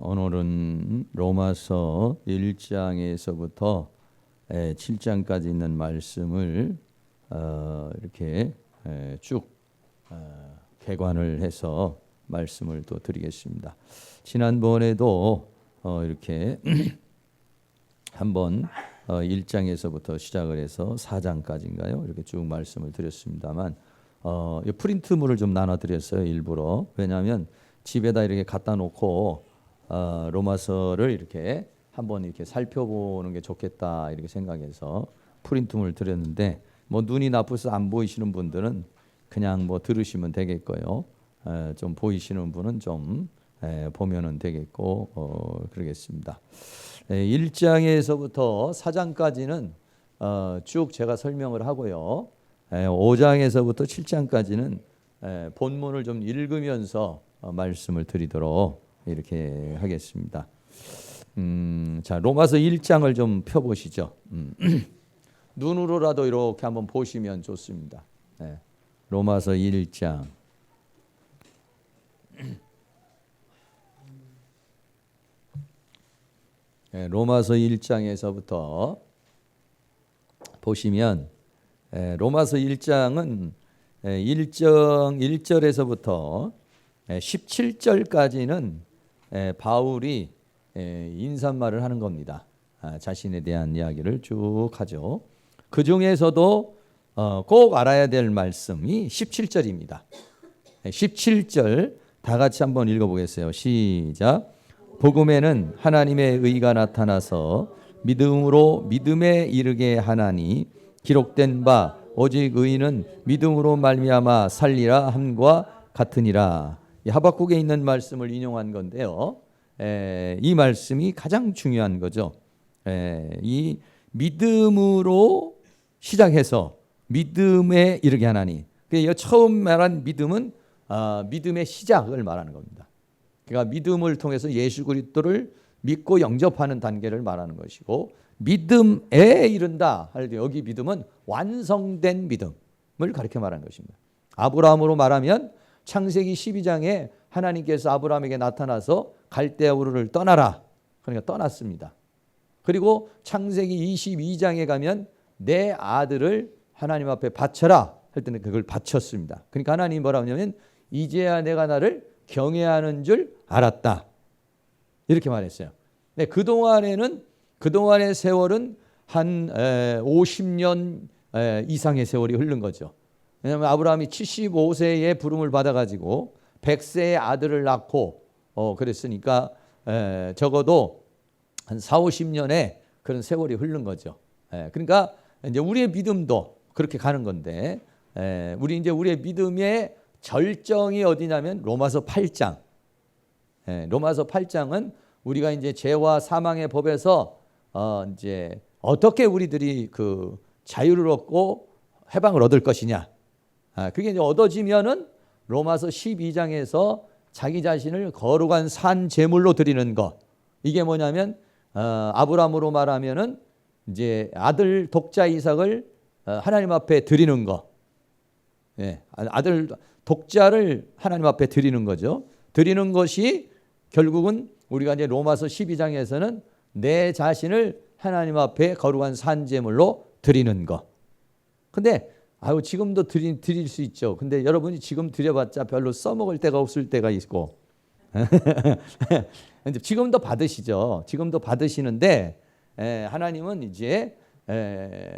오늘은 로마서 1장에서부터 7장까지 있는 말씀을 이렇게 쭉 개관을 해서 말씀을 또 드리겠습니다. 지난번에도 이렇게 한번 1장에서부터 시작을 해서 4장까지인가요? 이렇게 쭉 말씀을 드렸습니다만 프린트물을 좀 나눠드렸어요. 일부러. 왜냐하면 집에다 이렇게 갖다 놓고 로마서를 이렇게 한번 이렇게 살펴보는 게 좋겠다 이렇게 생각해서 프린트물을 드렸는데 뭐 눈이 나쁘서 안 보이시는 분들은 그냥 뭐 들으시면 되겠고요. 좀 보이시는 분은 좀 보면은 되겠고 그러겠습니다. 1장에서부터 4장까지는 쭉 제가 설명을 하고요. 5장에서부터 7장까지는 본문을 좀 읽으면서 말씀을 드리도록 이렇게 하겠습니다. 자, 로마서 1장을 좀 펴보시죠. 눈으로라도 이렇게 한번 보시면 좋습니다. 로마서 1장. 로마서 1장에서부터 보시면 로마서 1장은 1절에서부터 17절까지는 바울이 인사말을 하는 겁니다. 자신에 대한 이야기를 쭉 하죠. 그 중에서도 꼭 알아야 될 말씀이 17절입니다. 17절 다 같이 한번 읽어보겠어요. 시작. 복음에는 하나님의 의가 나타나서 믿음으로 믿음에 이르게 하나니 기록된 바 오직 의인은 믿음으로 말미암아 살리라 함과 같으니라. 이 하박국에 있는 말씀을 인용한 건데요. 이 말씀이 가장 중요한 거죠. 이 믿음으로 시작해서 믿음에 이르게 하나니. 처음 말한 믿음은 믿음의 시작을 말하는 겁니다. 그러니까 믿음을 통해서 예수 그리스도를 믿고 영접하는 단계를 말하는 것이고 믿음에 이른다 할 때 여기 믿음은 완성된 믿음을 가르쳐 말하는 것입니다. 아브라함으로 말하면 창세기 12장에 하나님께서 아브라함에게 나타나서 갈대아 우르를 떠나라. 그러니까 떠났습니다. 그리고 창세기 22장에 가면 내 아들을 하나님 앞에 바쳐라 할 때는 그걸 바쳤습니다. 그러니까 하나님이 뭐라고 하냐면 이제야 내가 나를 경외하는 줄 알았다. 이렇게 말했어요. 네, 그동안의 세월은 한 50년 이상의 세월이 흐른 거죠. 왜냐하면 아브라함이 75세에 부름을 받아가지고 100세의 아들을 낳고 그랬으니까 적어도 한 4, 50년의 그런 세월이 흐른 거죠. 그러니까 이제 우리의 믿음도 그렇게 가는 건데 우리의 믿음의 절정이 어디냐면 로마서 8장. 로마서 8장은 우리가 이제 죄와 사망의 법에서 이제 어떻게 우리들이 그 자유를 얻고 해방을 얻을 것이냐. 그게 이제 얻어지면은 로마서 12장에서 자기 자신을 거룩한 산 제물로 드리는 것. 이게 뭐냐면 아브라함으로 말하면은 이제 아들 독자 이삭을 하나님 앞에 드리는 거. 아들 독자를 하나님 앞에 드리는 거죠. 드리는 것이 결국은 우리가 이제 로마서 12장에서는 내 자신을 하나님 앞에 거룩한 산제물로 드리는 거. 근데 지금도 드릴 수 있죠. 근데 여러분이 지금 드려봤자 별로 써먹을 데가 없을 때가 있고 지금도 받으시죠. 지금도 받으시는데 하나님은 이제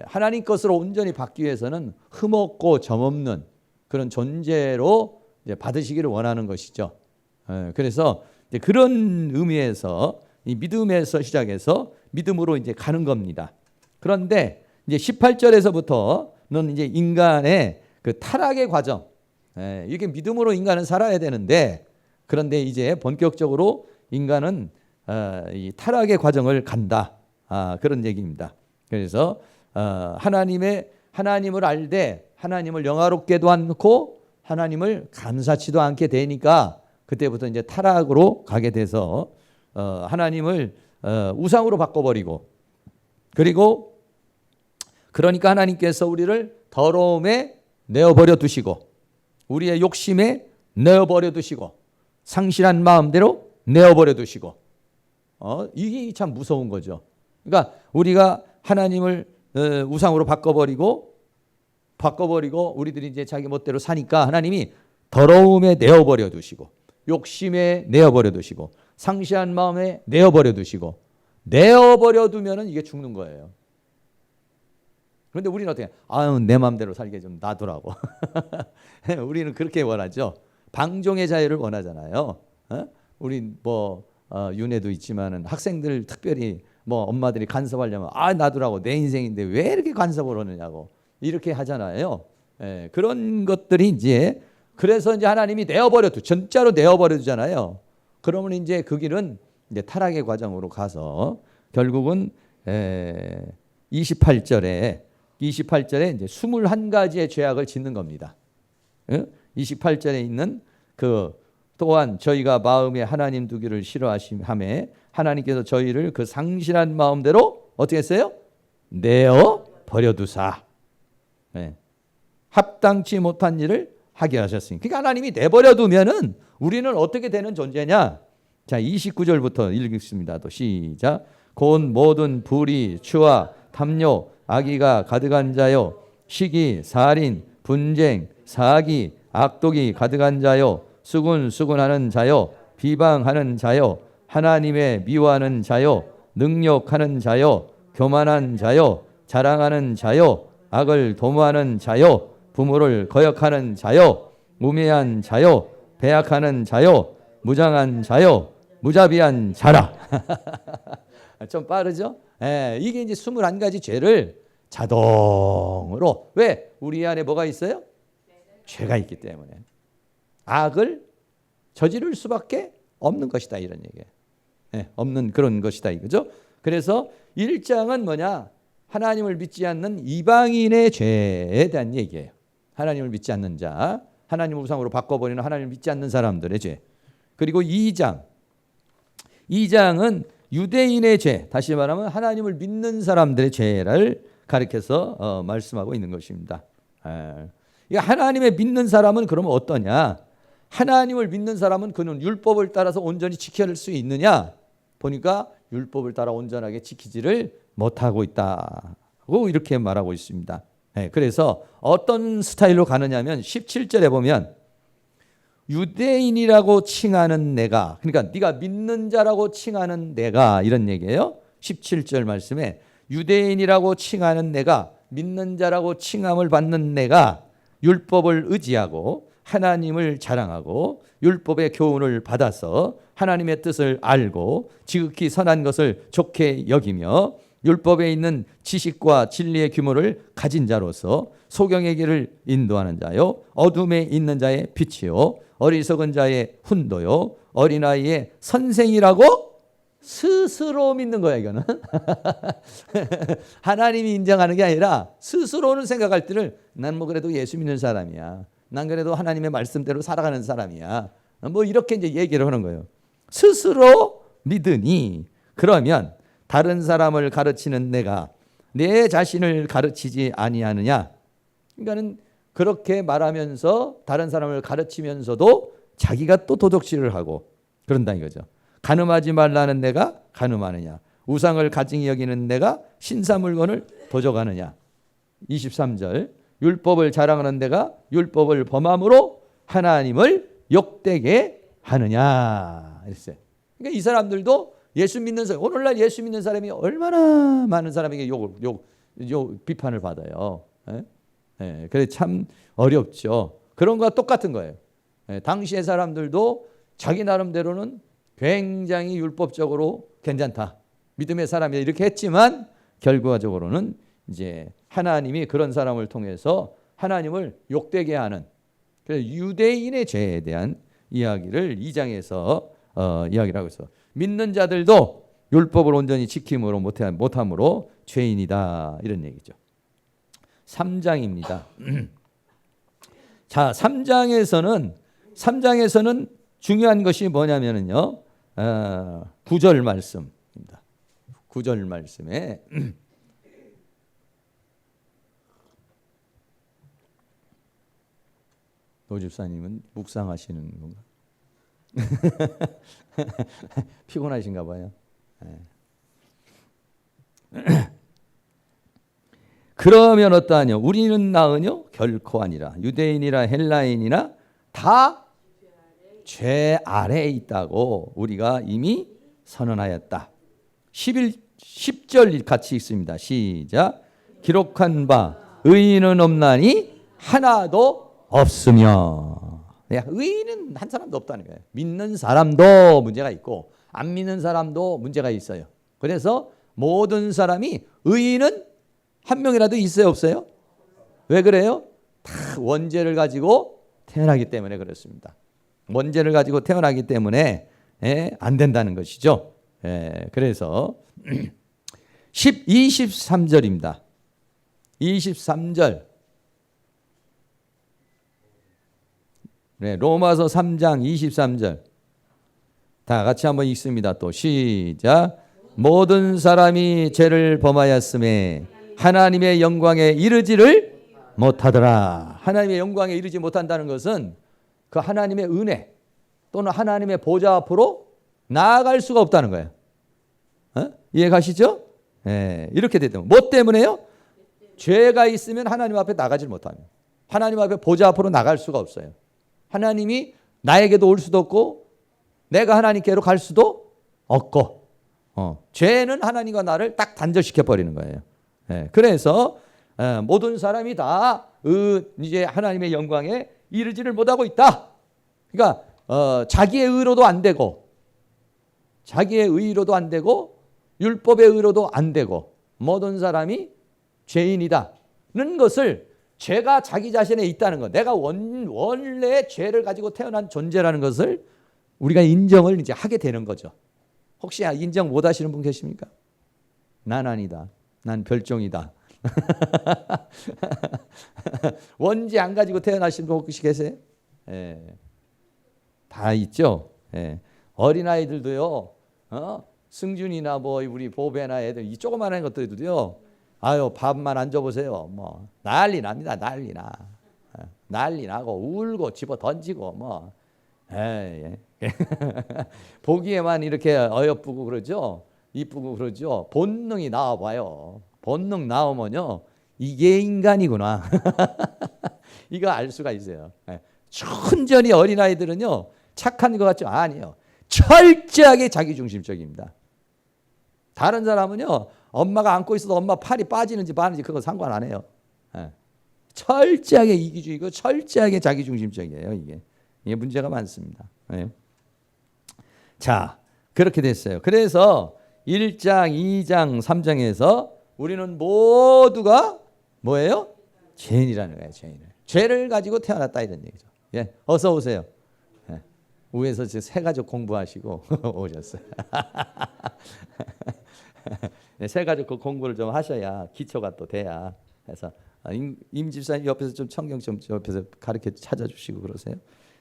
하나님 것으로 온전히 받기 위해서는 흠없고 점없는 그런 존재로 이제 받으시기를 원하는 것이죠. 그래서 이제 그런 의미에서 이 믿음에서 시작해서 믿음으로 이제 가는 겁니다. 그런데 이제 18절에서부터는 이제 인간의 그 타락의 과정, 이게 믿음으로 인간은 살아야 되는데 그런데 이제 본격적으로 인간은 이 타락의 과정을 간다. 그런 얘기입니다. 그래서 하나님을 알되 하나님을 영화롭게도 않고 하나님을 감사치도 않게 되니까 그때부터 이제 타락으로 가게 돼서 하나님을 우상으로 바꿔버리고 그리고 그러니까 하나님께서 우리를 더러움에 내어버려 두시고 우리의 욕심에 내어버려 두시고 상실한 마음대로 내어버려 두시고 이게 참 무서운 거죠. 그러니까 우리가 하나님을 우상으로 바꿔버리고 우리들이 이제 자기 멋대로 사니까 하나님이 더러움에 내어버려 두시고 욕심에 내어버려 두시고 상시한 마음에 내어버려 두시고 내어버려 두면은 이게 죽는 거예요. 그런데 우리는 어떻게? 아유, 내 마음대로 살게 좀 놔두라고. 우리는 그렇게 원하죠. 방종의 자유를 원하잖아요. 우리 윤회도 있지만은 학생들 특별히 엄마들이 간섭하려면 놔두라고, 내 인생인데 왜 이렇게 간섭을 하느냐고 이렇게 하잖아요. 그런 것들이 이제 그래서 이제 하나님이 진짜로 내어버려 두잖아요. 그러면 이제 그 길은 이제 타락의 과정으로 가서 결국은 28절에 이제 21가지의 죄악을 짓는 겁니다. 28절에 있는 또한 저희가 마음에 하나님 두기를 싫어하심에 하나님께서 저희를 그 상실한 마음대로 어떻게 했어요? 내어 버려두사. 합당치 못한 일을 하게 하셨으니. 그러니까 하나님이 내버려두면은 우리는 어떻게 되는 존재냐? 자, 29절부터 읽겠습니다. 또 시작. 곧 모든 불의, 추와 탐욕, 악의가 가득한 자요, 시기, 살인, 분쟁, 사기, 악독이 가득한 자요, 수군수군하는 자요, 비방하는 자요, 하나님의 미워하는 자요, 능욕하는 자요, 교만한 자요, 자랑하는 자요, 악을 도모하는 자요, 부모를 거역하는 자요, 우매한 자요, 배약하는 자요, 무장한 자요, 무자비한 자라. 좀 빠르죠? 이게 이제 21가지 죄를 자동으로, 왜? 우리 안에 뭐가 있어요? 죄가 있기 때문에 악을 저지를 수밖에 없는 것이다, 이런 얘기예요. 없는 그런 것이다, 이거죠. 그래서 1장은 뭐냐? 하나님을 믿지 않는 이방인의 죄에 대한 얘기예요. 하나님을 믿지 않는 자, 하나님을 우상으로 바꿔버리는 하나님을 믿지 않는 사람들의 죄. 그리고 2장은 유대인의 죄, 다시 말하면 하나님을 믿는 사람들의 죄를 가리켜서 말씀하고 있는 것입니다. 하나님을 믿는 사람은 그러면 어떠냐? 하나님을 믿는 사람은 그는 율법을 따라서 온전히 지킬 수 있느냐? 보니까 율법을 따라 온전하게 지키지를 못하고 있다고 이렇게 말하고 있습니다. 그래서 어떤 스타일로 가느냐면 17절에 보면 유대인이라고 칭하는 내가, 그러니까 네가 믿는 자라고 칭하는 내가, 이런 얘기예요. 17절 말씀에 유대인이라고 칭하는 내가, 믿는 자라고 칭함을 받는 내가 율법을 의지하고 하나님을 자랑하고 율법의 교훈을 받아서 하나님의 뜻을 알고 지극히 선한 것을 좋게 여기며 율법에 있는 지식과 진리의 규모를 가진 자로서 소경의 길을 인도하는 자요, 어둠에 있는 자의 빛이요, 어리석은 자의 훈도요, 어린아이의 선생이라고 스스로 믿는 거야, 이거는. 하나님이 인정하는 게 아니라 스스로는 생각할 때를 난 그래도 예수 믿는 사람이야, 난 그래도 하나님의 말씀대로 살아가는 사람이야, 이렇게 이제 얘기를 하는 거예요. 스스로 믿으니 그러면 다른 사람을 가르치는 내가 내 자신을 가르치지 아니하느냐? 그러니까는 그렇게 말하면서 다른 사람을 가르치면서도 자기가 또 도적질을 하고 그런다 이거죠. 간음하지 말라는 내가 간음하느냐? 우상을 가증히 여기는 내가 신사 물건을 도적하느냐? 23절 율법을 자랑하는 내가 율법을 범함으로 하나님을 욕되게 하느냐? 이랬어요. 그러니까 이 사람들도 예수 믿는 사람, 오늘날 예수 믿는 사람이 얼마나 많은 사람에게 비판을 받아요. 그래 참 어렵죠. 그런 거와 똑같은 거예요. 당시의 사람들도 자기 나름대로는 굉장히 율법적으로 괜찮다, 믿음의 사람이다, 이렇게 했지만 결과적으로는 이제 하나님이 그런 사람을 통해서 하나님을 욕되게 하는, 그래서 유대인의 죄에 대한 이야기를 2장에서 이야기를 하고 있어. 믿는 자들도 율법을 온전히 지킴으로 못함으로 죄인이다, 이런 얘기죠. 3장입니다. 자, 3장에서는 중요한 것이 뭐냐면요, 9절 말씀입니다. 9절 말씀에 노 집사님은 묵상하시는 건가? 피곤하신가 봐요. 그러면 어떠하뇨? 우리는 나으뇨? 결코 아니라. 유대인이라 헬라인이나 다 죄 아래에 있다고 우리가 이미 선언하였다. 10절 같이 읽습니다. 시작. 기록한 바 의인은 없나니 하나도 없으며. 의인은 한 사람도 없다는 거예요. 믿는 사람도 문제가 있고 안 믿는 사람도 문제가 있어요. 그래서 모든 사람이 의인은 한 명이라도 있어요, 없어요? 왜 그래요? 다 원죄를 가지고 태어나기 때문에 그렇습니다. 원죄를 가지고 태어나기 때문에 안 된다는 것이죠. 그래서 23절입니다. 23절. 로마서 3장 23절. 다 같이 한번 읽습니다. 또 시작. 모든 사람이 죄를 범하였음에 하나님의 영광에 이르지를 못하더라. 하나님의 영광에 이르지 못한다는 것은 그 하나님의 은혜 또는 하나님의 보좌 앞으로 나아갈 수가 없다는 거예요. 이해 가시죠? 이렇게 되면 뭐 때문에요? 죄가 있으면 하나님 앞에 나가질 못하면 하나님 앞에 보좌 앞으로 나갈 수가 없어요. 하나님이 나에게도 올 수도 없고 내가 하나님께로 갈 수도 없고 죄는 하나님과 나를 딱 단절시켜 버리는 거예요. 그래서 모든 사람이 다 이제 하나님의 영광에 이르지를 못하고 있다. 그러니까 자기의 의로도 안 되고 자기의 의로도 안 되고 율법의 의로도 안 되고 모든 사람이 죄인이다는 것을 죄가 자기 자신에 있다는 것, 내가 원래 죄를 가지고 태어난 존재라는 것을 우리가 인정을 이제 하게 되는 거죠. 혹시 인정 못 하시는 분 계십니까? 난 아니다. 난 별종이다. 원죄 안 가지고 태어나신 분 혹시 계세요? 다 있죠. 어린아이들도요. 승준이나 뭐 우리 보배나 애들 이 조그마한 것들도요. 아유 밥만 안 줘보세요. 뭐 난리 납니다. 난리 나고 울고 집어 던지고 뭐 보기에만 이렇게 어여쁘고 그러죠. 이쁘고 그러죠. 본능이 나와봐요. 본능 나오면요. 이게 인간이구나. 이거 알 수가 있어요. 천천히 어린아이들은요. 착한 것 같죠? 아니에요. 철저하게 자기중심적입니다. 다른 사람은요. 엄마가 안고 있어도 엄마 팔이 빠지는지 마는지 그거 상관 안 해요. 철저하게 이기주의고 철저하게 자기중심적이에요. 이게 문제가 많습니다. 자, 그렇게 됐어요. 그래서 1장, 2장, 3장에서 우리는 모두가 뭐예요? 죄인이라는 거예요. 죄를 가지고 태어났다 이런 얘기죠. 어서 오세요. 위에서 새 가족 공부하시고 오셨어요. 새 가족 그 공부를 좀 하셔야 기초가 또 돼야. 그래서 임 집사님 옆에서 좀 성경 좀 옆에서 가르쳐 찾아주시고 그러세요.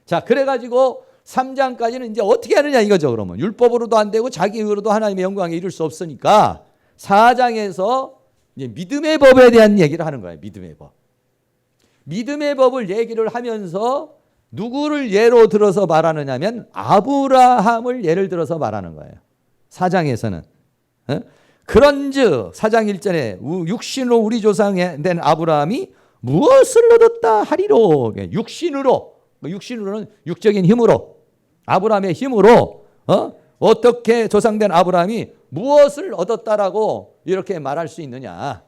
자, 그래가지고 3장까지는 이제 어떻게 하느냐 이거죠. 그러면 율법으로도 안 되고 자기 의로도 하나님의 영광에 이룰 수 없으니까 4장에서 이제 믿음의 법에 대한 얘기를 하는 거예요. 믿음의 법. 믿음의 법을 얘기를 하면서 누구를 예로 들어서 말하느냐면 아브라함을 예를 들어서 말하는 거예요. 4장에서는. 그런즉 4장 1절에 육신으로 우리 조상이 된 아브라함이 무엇을 얻었다 하리로. 육신으로는 육적인 힘으로 아브라함의 힘으로 어떻게 조상된 아브라함이 무엇을 얻었다라고 이렇게 말할 수 있느냐.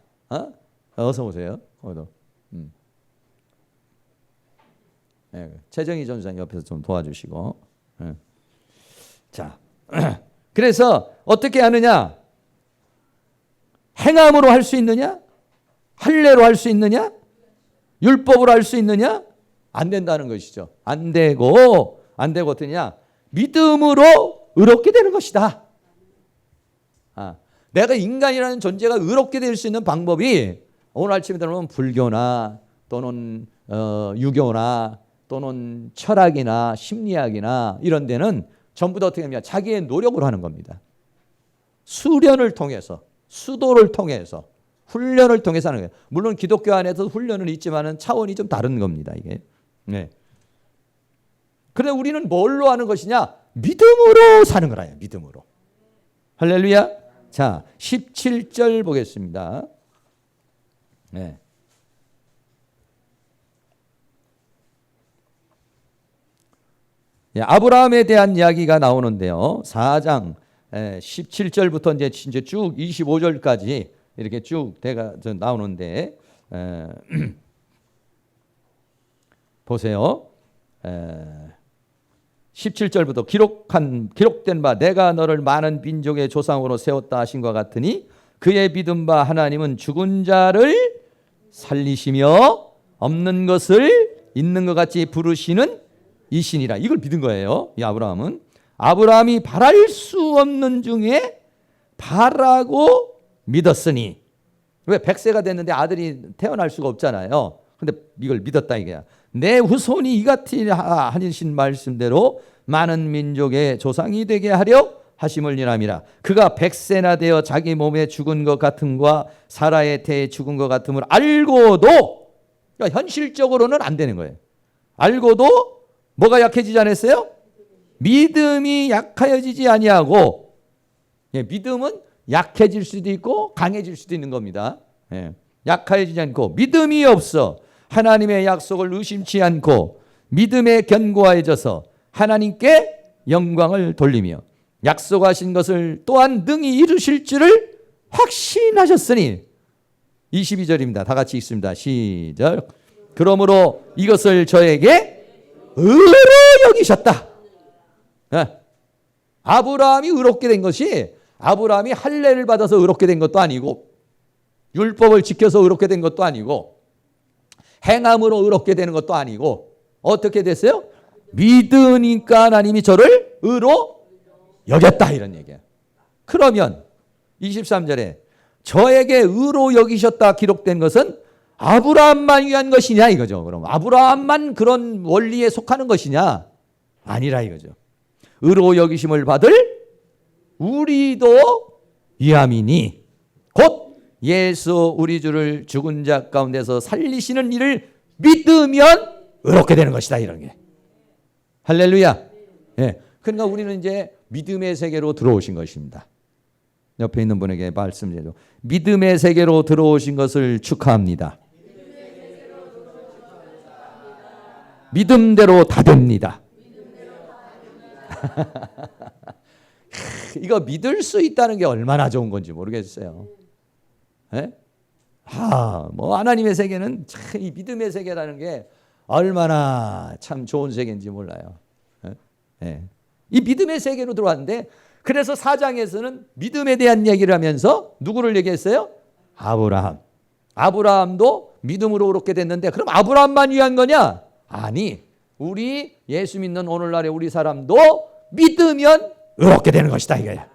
어서 오세요. 최정희 전수장 옆에서 좀 도와주시고. 자, 그래서 어떻게 하느냐? 행함으로 할 수 있느냐? 할례로 할 수 있느냐? 율법으로 할 수 있느냐? 안 된다는 것이죠. 안 되고 어떠냐? 믿음으로 의롭게 되는 것이다. 내가 인간이라는 존재가 의롭게 될 수 있는 방법이 오늘 아침에 들어보면 불교나 또는 유교나 또는 철학이나 심리학이나 이런 데는 전부 다 어떻게 합니까? 자기의 노력으로 하는 겁니다. 수련을 통해서, 수도를 통해서, 훈련을 통해서 하는 거예요. 물론 기독교 안에서 훈련은 있지만은 차원이 좀 다른 겁니다. 이게. 그런데 우리는 뭘로 하는 것이냐? 믿음으로 사는 거라요. 믿음으로. 할렐루야. 자, 17절 보겠습니다. 네. 예, 아브라함에 대한 이야기가 나오는데요. 4장 17절부터 이제 쭉 25절까지 이렇게 쭉 나오는데 보세요. 17절부터 기록된 바 내가 너를 많은 민족의 조상으로 세웠다 하신과 같으니 그의 믿은 바 하나님은 죽은 자를 살리시며 없는 것을 있는 것 같이 부르시는 이신이라. 이걸 믿은 거예요. 이 아브라함은. 아브라함이 바랄 수 없는 중에 바라고 믿었으니. 왜 100세가 됐는데 아들이 태어날 수가 없잖아요. 근데 이걸 믿었다 이거야. 내 후손이 이같이 하신 말씀대로 많은 민족의 조상이 되게 하려 하심을 일함이라. 그가 100세나 되어 자기 몸에 죽은 것 같음과 사라의 태에 죽은 것 같음을 알고도, 그러니까 현실적으로는 안 되는 거예요. 알고도 뭐가 약해지지 않았어요? 믿음이 약하여지지 아니하고. 예, 믿음은 약해질 수도 있고 강해질 수도 있는 겁니다. 예, 약해지지 않고 믿음이 없어 하나님의 약속을 의심치 않고 믿음에 견고해져서 하나님께 영광을 돌리며 약속하신 것을 또한 능히 이루실 줄을 확신하셨으니. 22절입니다. 다 같이 읽습니다. 시작. 그러므로 이것을 저에게 의로 여기셨다. 네. 아브라함이 의롭게 된 것이 아브라함이 할례를 받아서 의롭게 된 것도 아니고 율법을 지켜서 의롭게 된 것도 아니고 행함으로 의롭게 되는 것도 아니고 어떻게 됐어요? 믿으니까 하나님이 저를 의로 여겼다 이런 얘기야. 그러면 23절에 저에게 의로 여기셨다 기록된 것은 아브라함만 위한 것이냐 이거죠. 그럼 아브라함만 그런 원리에 속하는 것이냐? 아니라 이거죠. 의로 여기심을 받을 우리도 위함이니 곧 예수 우리 주를 죽은 자 가운데서 살리시는 일을 믿으면 의롭게 되는 것이다 이런 게. 할렐루야. 예. 그러니까 우리는 이제 믿음의 세계로 들어오신 것입니다. 옆에 있는 분에게 말씀드려도 믿음의 세계로 들어오신 것을 축하합니다. 믿음대로 다 됩니다. 이거 믿을 수 있다는 게 얼마나 좋은 건지 모르겠어요. 예? 뭐 하나님의 세계는 참 이 믿음의 세계라는 게 얼마나 참 좋은 세계인지 몰라요. 예? 이 믿음의 세계로 들어왔는데 그래서 4장에서는 믿음에 대한 얘기를 하면서 누구를 얘기했어요? 아브라함. 아브라함도 믿음으로 의롭게 됐는데 그럼 아브라함만 위한 거냐? 아니, 우리 예수 믿는 오늘날의 우리 사람도 믿으면 의롭게 되는 것이다 이거야.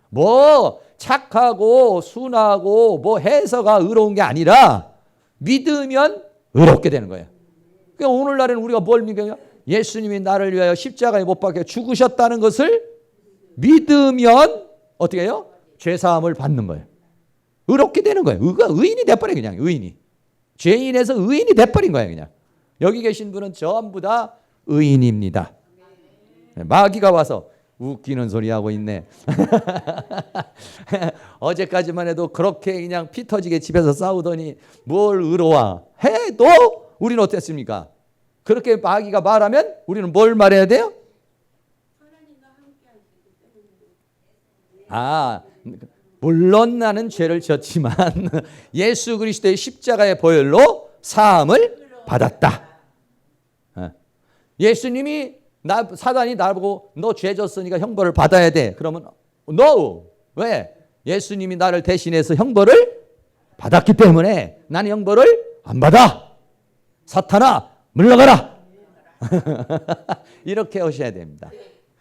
뭐 착하고 순하고 뭐 해서가 의로운 게 아니라 믿으면 의롭게 되는 거예요. 그러니까 오늘날에는 우리가 뭘 믿어요? 예수님이 나를 위하여 십자가에 못 박혀 죽으셨다는 것을 믿으면 어떻게 해요? 죄사함을 받는 거예요. 의롭게 되는 거예요. 의인이 돼버려 그냥 의인이. 죄인에서 의인이 돼버린 거예요 그냥. 여기 계신 분은 전부 다 의인입니다. 마귀가 와서 웃기는 소리 하고 있네. 어제까지만 해도 그렇게 그냥 피 터지게 집에서 싸우더니 뭘 의로워 해도 우리는 어땠습니까? 그렇게 마귀가 말하면 우리는 뭘 말해야 돼요? 물론 나는 죄를 졌지만 예수 그리스도의 십자가의 보혈로 사함을 받았다. 예수님이 사단이 나보고 너 죄 졌으니까 형벌을 받아야 돼. 그러면 no. 왜? 예수님이 나를 대신해서 형벌을 받았기 때문에 나는 형벌을 안 받아. 사탄아 물러가라. 이렇게 하셔야 됩니다.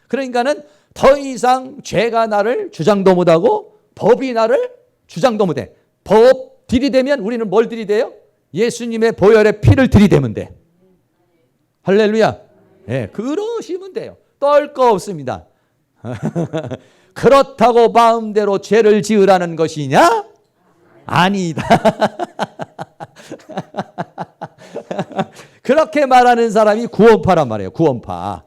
그러니까는 더 이상 죄가 나를 주장도 못하고 법이 나를 주장도 못해. 법 들이대면 우리는 뭘 들이대요? 예수님의 보혈의 피를 들이대면 돼. 할렐루야. 네, 그러시면 돼요. 떨 거 없습니다. 그렇다고 마음대로 죄를 지으라는 것이냐? 아니다. 그렇게 말하는 사람이 구원파란 말이에요. 구원파.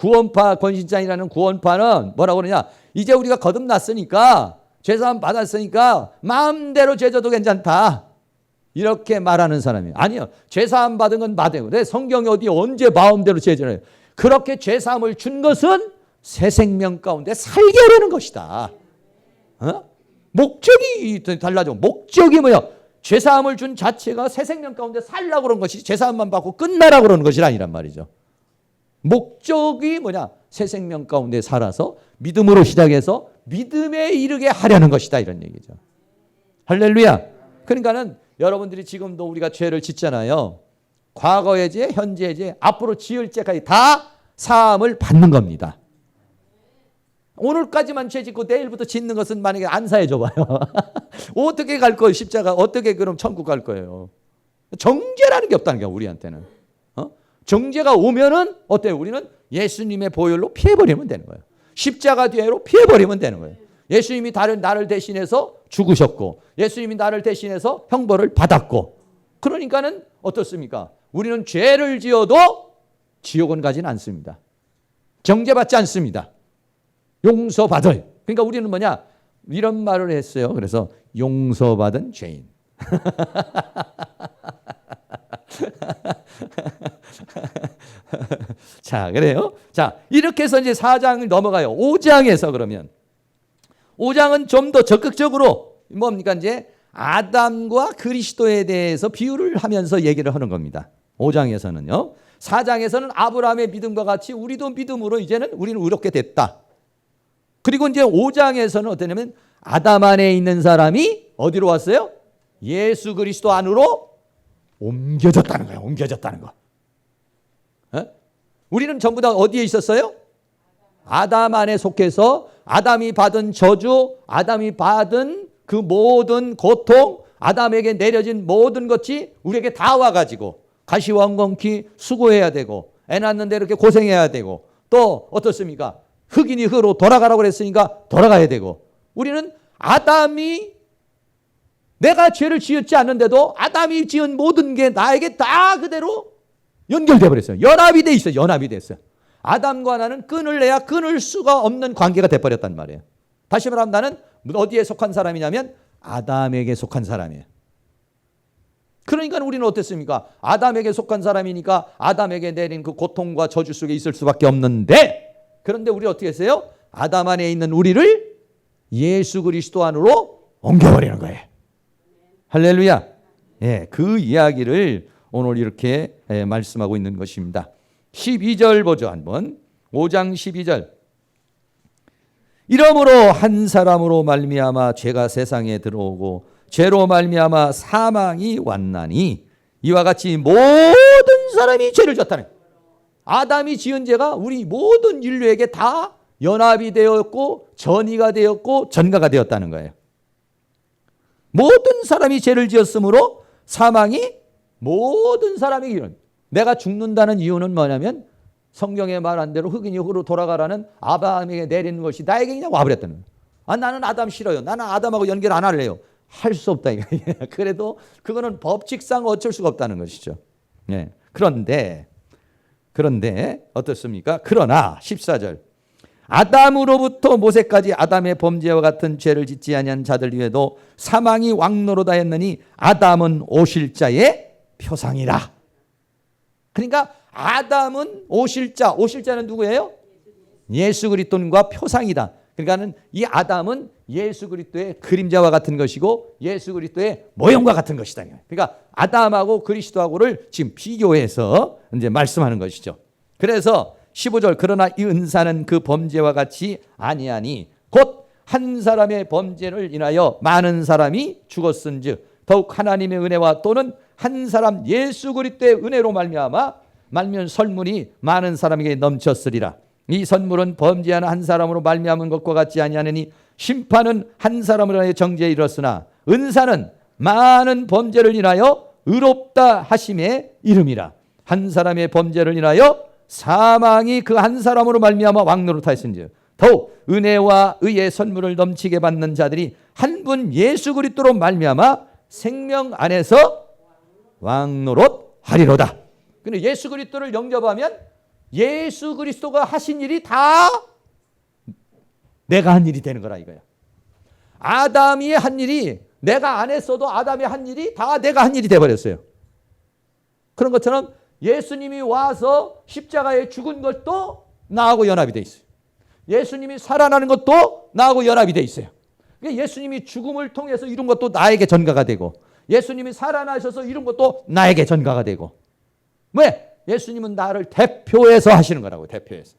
구원파 권신장이라는 구원파는 뭐라고 그러냐? 이제 우리가 거듭났으니까 죄사함 받았으니까 마음대로 죄져도 괜찮다. 이렇게 말하는 사람이에요. 아니요. 죄사함 받은 건 받아요. 근데 성경이 어디 언제 마음대로 죄져요? 그렇게 죄사함을 준 것은 새 생명 가운데 살게 하려는 것이다. 목적이 달라져. 목적이 뭐야? 죄사함을 준 자체가 새 생명 가운데 살라고 그런 것이지 죄사함만 받고 끝나라고 그러는 것이 아니란 말이죠. 목적이 뭐냐? 새 생명 가운데 살아서 믿음으로 시작해서 믿음에 이르게 하려는 것이다 이런 얘기죠. 할렐루야. 그러니까는 여러분들이 지금도 우리가 죄를 짓잖아요. 과거의 죄, 현재의 죄, 앞으로 지을 죄까지 다 사함을 받는 겁니다. 오늘까지만 죄 짓고 내일부터 짓는 것은 만약에 안 사해줘 봐요. 어떻게 갈 거예요? 십자가 어떻게 그럼 천국 갈 거예요? 정죄라는 게 없다는 거야 우리한테는. 정죄가 오면은 어때요? 우리는 예수님의 보혈로 피해버리면 되는 거예요. 십자가 뒤로 피해버리면 되는 거예요. 예수님이 나를 대신해서 죽으셨고 예수님이 나를 대신해서 형벌을 받았고 그러니까는 어떻습니까? 우리는 죄를 지어도 지옥은 가지는 않습니다. 정죄받지 않습니다. 용서받아요. 그러니까 우리는 뭐냐? 이런 말을 했어요. 그래서 용서받은 죄인. 자, 그래요. 자, 이렇게 해서 이제 4장을 넘어가요. 5장에서 그러면 5장은 좀 더 적극적으로 뭡니까? 이제 아담과 그리스도에 대해서 비유를 하면서 얘기를 하는 겁니다. 5장에서는요. 4장에서는 아브라함의 믿음과 같이 우리도 믿음으로 이제는 우리는 의롭게 됐다. 그리고 이제 5장에서는 어떠냐면 아담 안에 있는 사람이 어디로 왔어요? 예수 그리스도 안으로 옮겨졌다는 거예요. 옮겨졌다는 거. 우리는 전부 다 어디에 있었어요? 아담 안에 속해서 아담이 받은 저주, 아담이 받은 그 모든 고통, 아담에게 내려진 모든 것이 우리에게 다 와가지고 가시왕건키 수고해야 되고 애 낳는데 이렇게 고생해야 되고 또 어떻습니까? 흑인이 흑으로 돌아가라고 그랬으니까 돌아가야 되고 우리는 아담이 내가 죄를 지었지 않는데도 아담이 지은 모든 게 나에게 다 그대로 연결돼 버렸어요. 연합이 돼 있어요. 연합이 됐어요. 아담과 나는 끊을래야 끊을 수가 없는 관계가 돼버렸단 말이에요. 다시 말하면 나는 어디에 속한 사람이냐면 아담에게 속한 사람이에요. 그러니까 우리는 어땠습니까? 아담에게 속한 사람이니까 아담에게 내린 그 고통과 저주 속에 있을 수밖에 없는데 그런데 우리 어떻게 했어요? 아담 안에 있는 우리를 예수 그리스도 안으로 옮겨버리는 거예요. 할렐루야. 예, 그 이야기를 오늘 이렇게 말씀하고 있는 것입니다. 12절 보죠 한번. 5장 12절. 이러므로 한 사람으로 말미암아 죄가 세상에 들어오고 죄로 말미암아 사망이 왔나니 이와 같이 모든 사람이 죄를 졌다네. 아담이 지은 죄가 우리 모든 인류에게 다 연합이 되었고 전이가 되었고 전가가 되었다는 거예요. 모든 사람이 죄를 지었으므로 사망이 모든 사람에게 이르는. 내가 죽는다는 이유는 뭐냐면 성경에 말한 대로 흑인이 흑으로 돌아가라는 아담에게 내리는 것이 나에게 그냥 와버렸다는 거예요. 아, 나는 아담 싫어요. 나는 아담하고 연결 안 할래요. 할 수 없다. 그래도 그거는 법칙상 어쩔 수가 없다는 것이죠. 네. 그런데 어떻습니까? 그러나 14절 아담으로부터 모세까지 아담의 범죄와 같은 죄를 짓지 아니한 자들 위에도 사망이 왕노로다 했느니 아담은 오실 자의 표상이라. 그러니까 아담은 오실 자는 누구예요? 예수 그리스도님과 표상이다. 그러니까는 이 아담은 예수 그리스도의 그림자와 같은 것이고 예수 그리스도의 모형과 같은 것이다. 그러니까 아담하고 그리스도하고를 지금 비교해서 이제 말씀하는 것이죠. 그래서 15절 그러나 이 은사는 그 범죄와 같이 아니하니 곧 한 사람의 범죄를 인하여 많은 사람이 죽었은즉 더욱 하나님의 은혜와 또는 한 사람 예수 그리스도의 은혜로 말미암아 설문이 많은 사람에게 넘쳤으리라. 이 선물은 범죄하는 한 사람으로 말미암은 것과 같지 아니하느니 심판은 한 사람으로 인하여 정죄에 이르렀으나 은사는 많은 범죄를 인하여 의롭다 하심의 이름이라. 한 사람의 범죄를 인하여 사망이 그 한 사람으로 말미암아 왕노릇하였은즉 더욱 은혜와 의의 선물을 넘치게 받는 자들이 한 분 예수 그리스도로 말미암아 생명 안에서 왕노릇하리로다. 근데 예수 그리스도를 영접하면 예수 그리스도가 하신 일이 다 내가 한 일이 되는 거라 이거야. 아담이 한 일이 내가 안 했어도 아담이 한 일이 다 내가 한 일이 돼버렸어요. 그런 것처럼 예수님이 와서 십자가에 죽은 것도 나하고 연합이 돼 있어요. 예수님이 살아나는 것도 나하고 연합이 돼 있어요. 예수님이 죽음을 통해서 이룬 것도 나에게 전가가 되고, 예수님이 살아나셔서 이룬 것도 나에게 전가가 되고. 왜? 예수님은 나를 대표해서 하시는 거라고. 대표해서.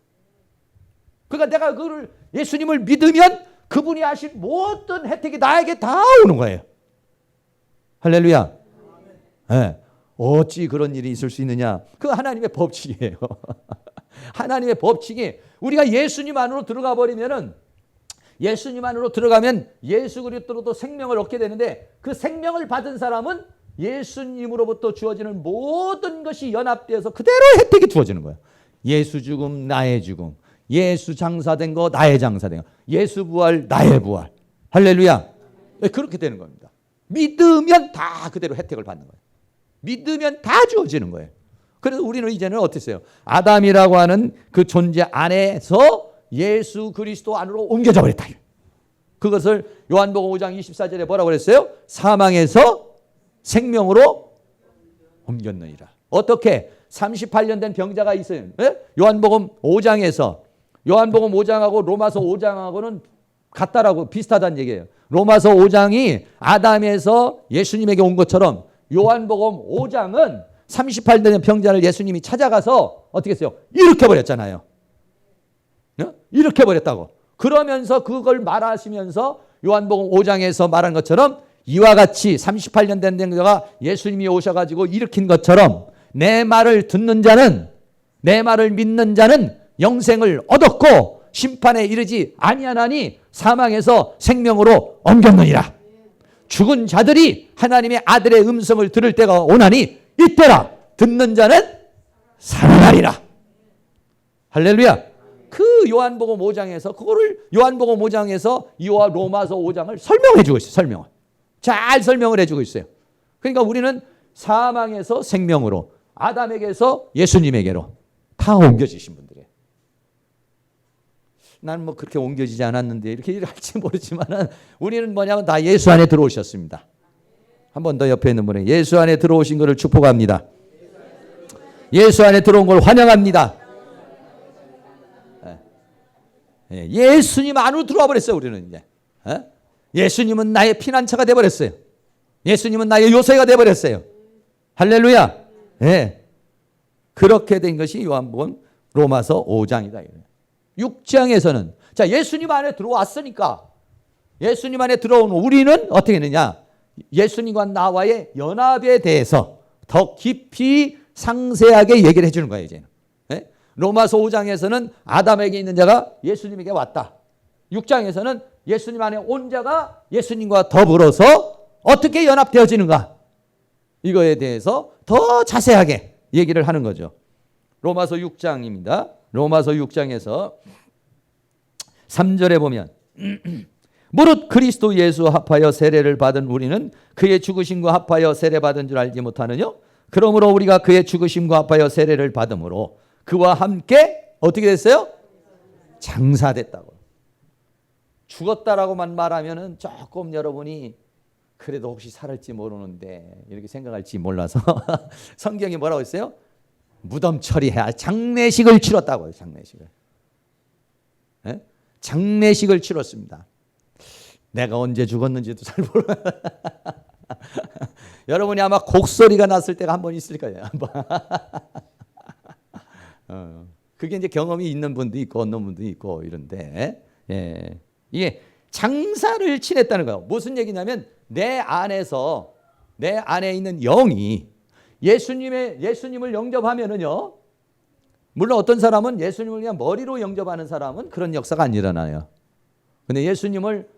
그러니까 내가 그를 예수님을 믿으면 그분이 하신 모든 혜택이 나에게 다 오는 거예요. 할렐루야. 네. 어찌 그런 일이 있을 수 있느냐? 그 하나님의 법칙이에요. 하나님의 법칙이, 우리가 예수님 안으로 들어가 버리면은, 예수님 안으로 들어가면 예수 그리스도로도 생명을 얻게 되는데, 그 생명을 받은 사람은 예수님으로부터 주어지는 모든 것이 연합되어서 그대로 혜택이 주어지는 거예요. 예수 죽음 나의 죽음, 예수 장사된 거 나의 장사된 거, 예수 부활 나의 부활. 할렐루야. 그렇게 되는 겁니다. 믿으면 다 그대로 혜택을 받는 거예요. 믿으면 다 주어지는 거예요. 그래서 우리는 이제는 어땠어요? 아담이라고 하는 그 존재 안에서 예수 그리스도 안으로 옮겨져 버렸다. 그것을 요한복음 5장 24절에 뭐라고 그랬어요? 사망에서 생명으로 옮겼느니라. 어떻게? 38년 된 병자가 있어요. 네? 요한복음 5장하고 로마서 5장하고는 같다라고, 비슷하다는 얘기예요. 로마서 5장이 아담에서 예수님에게 온 것처럼 요한복음 5장은 38년 된 병자를 예수님이 찾아가서 어떻게 했어요? 일으켜버렸잖아요. 일으켜버렸다고. 그러면서 그걸 말하시면서 요한복음 5장에서 말한 것처럼 이와 같이 38년 된 병자가 예수님이 오셔가지고 일으킨 것처럼 내 말을 듣는 자는, 내 말을 믿는 자는 영생을 얻었고 심판에 이르지 아니하나니 사망에서 생명으로 옮겼느니라. 죽은 자들이 하나님의 아들의 음성을 들을 때가 오나니 이때라 듣는 자는 살아나리라. 할렐루야. 그 요한복음 5장에서 그거를 요한복음 5장에서 이와 로마서 5장을 설명해 주고 있어요. 설명을. 잘 설명을 해 주고 있어요. 그러니까 우리는 사망에서 생명으로, 아담에게서 예수님에게로 다 옮겨지신 분들이에요. 나는 뭐 그렇게 옮겨지지 않았는데 이렇게 할지 모르지만 우리는 뭐냐면 다 예수 안에 들어오셨습니다. 한 번 더 옆에 있는 분에게 예수 안에 들어오신 것을 축복합니다. 예수 안에 들어온 걸 환영합니다. 예수님 안으로 들어와 버렸어요. 우리는 이제 예수님은 나의 피난처가 되어버렸어요. 예수님은 나의 요새가 되어버렸어요. 할렐루야. 네. 그렇게 된 것이 요한복음 로마서 5장이다. 6장에서는 자, 예수님 안에 들어왔으니까 예수님 안에 들어온 우리는 어떻게 했느냐? 예수님과 나와의 연합에 대해서 더 깊이 상세하게 얘기를 해주는 거예요. 이제는. 네? 로마서 5장에서는 아담에게 있는 자가 예수님에게 왔다. 6장에서는 예수님 안에 온 자가 예수님과 더불어서 어떻게 연합되어지는가? 이거에 대해서 더 자세하게 얘기를 하는 거죠. 로마서 6장입니다. 로마서 6장에서 3절에 보면 무릇 그리스도 예수 합하여 세례를 받은 우리는 그의 죽으심과 합하여 세례받은 줄 알지 못하느냐? 그러므로 우리가 그의 죽으심과 합하여 세례를 받음으로 그와 함께 어떻게 됐어요? 장사됐다고. 죽었다라고만 말하면은 조금 여러분이 그래도 혹시 살을지 모르는데 이렇게 생각할지 몰라서 성경이 뭐라고 했어요? 무덤 처리해 장례식을 치렀다고요. 장례식을. 네? 장례식을 치렀습니다. 내가 언제 죽었는지도 잘 몰라요. 여러분이 아마 곡소리가 났을 때가 한 번 있을 거예요. 한 번. 그게 이제 경험이 있는 분도 있고 없는 분도 있고 이런데 예. 이게 장사를 치렀다는 거예요. 무슨 얘기냐면 내 안에서 내 안에 있는 영이 예수님을 영접하면은요. 물론 어떤 사람은 예수님을 그냥 머리로 영접하는 사람은 그런 역사가 안 일어나요. 근데 예수님을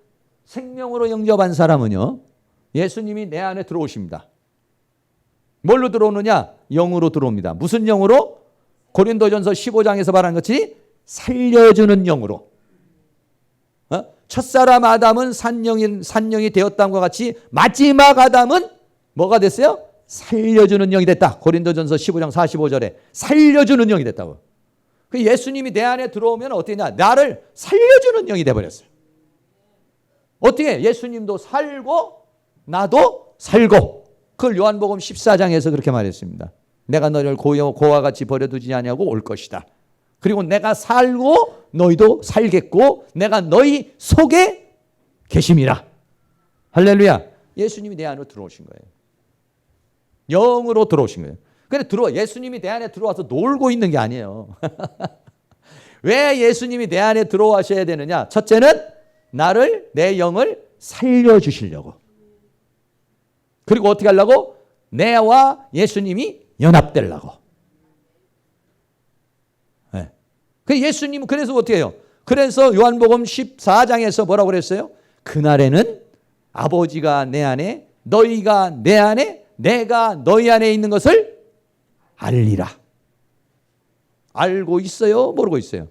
생명으로 영접한 사람은요. 예수님이 내 안에 들어오십니다. 뭘로 들어오느냐? 영으로 들어옵니다. 무슨 영으로? 고린도전서 15장에서 말한 것이 살려주는 영으로. 첫사람 아담은 산영이 되었다는 것 같이 마지막 아담은 뭐가 됐어요? 살려주는 영이 됐다. 고린도전서 15장 45절에 살려주는 영이 됐다고. 그 예수님이 내 안에 들어오면 어떻게 되냐? 나를 살려주는 영이 돼버렸어요. 어떻게? 예수님도 살고 나도 살고. 그걸 요한복음 14장에서 그렇게 말했습니다. 내가 너를 고와 같이 버려두지 아니하고 올 것이다. 그리고 내가 살고 너희도 살겠고 내가 너희 속에 계심이라. 할렐루야. 예수님이 내 안으로 들어오신 거예요. 영으로 들어오신 거예요. 근데 예수님이 내 안에 들어와서 놀고 있는 게 아니에요. 왜 예수님이 내 안에 들어와셔야 되느냐? 첫째는 내 영을 살려주시려고. 그리고 어떻게 하려고? 내와 예수님이 연합되려고. 네. 예수님은 그래서 어떻게 해요? 그래서 요한복음 14장에서 뭐라고 그랬어요? 그날에는 아버지가 내 안에, 너희가 내 안에, 내가 너희 안에 있는 것을 알리라. 알고 있어요? 모르고 있어요?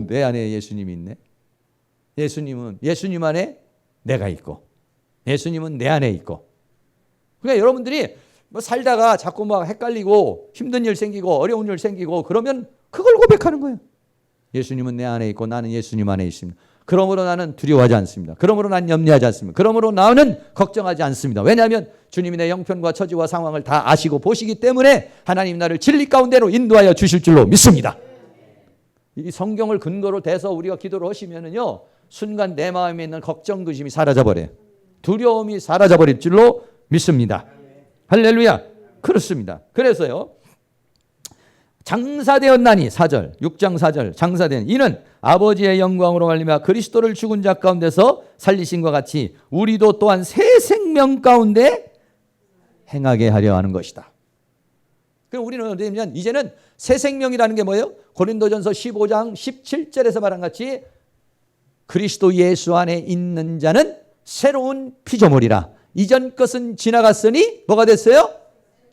내 안에 예수님이 있네. 예수님 안에 내가 있고, 예수님은 내 안에 있고. 그러니까 여러분들이 살다가 자꾸 막 헷갈리고 힘든 일 생기고 어려운 일 생기고 그러면 그걸 고백하는 거예요. 예수님은 내 안에 있고 나는 예수님 안에 있습니다. 그러므로 나는 두려워하지 않습니다. 그러므로 나는 염려하지 않습니다. 그러므로 나는 걱정하지 않습니다. 왜냐하면 주님이 내 형편과 처지와 상황을 다 아시고 보시기 때문에 하나님 나를 진리 가운데로 인도하여 주실 줄로 믿습니다. 이 성경을 근거로 대서 우리가 기도를 하시면은요, 순간 내 마음에 있는 걱정, 근심이 사라져버려요. 두려움이 사라져버릴 줄로 믿습니다. 할렐루야. 그렇습니다. 그래서요, 장사되었나니 4절 6장 4절 장사된 이는 아버지의 영광으로 말미암아 그리스도를 죽은 자 가운데서 살리신과 같이 우리도 또한 새 생명 가운데 행하게 하려 하는 것이다. 그럼 우리는 어떻게 되냐면 이제는 새 생명이라는 게 뭐예요? 고린도전서 15장 17절에서 말한 같이 그리스도 예수 안에 있는 자는 새로운 피조물이라. 이전 것은 지나갔으니 뭐가 됐어요?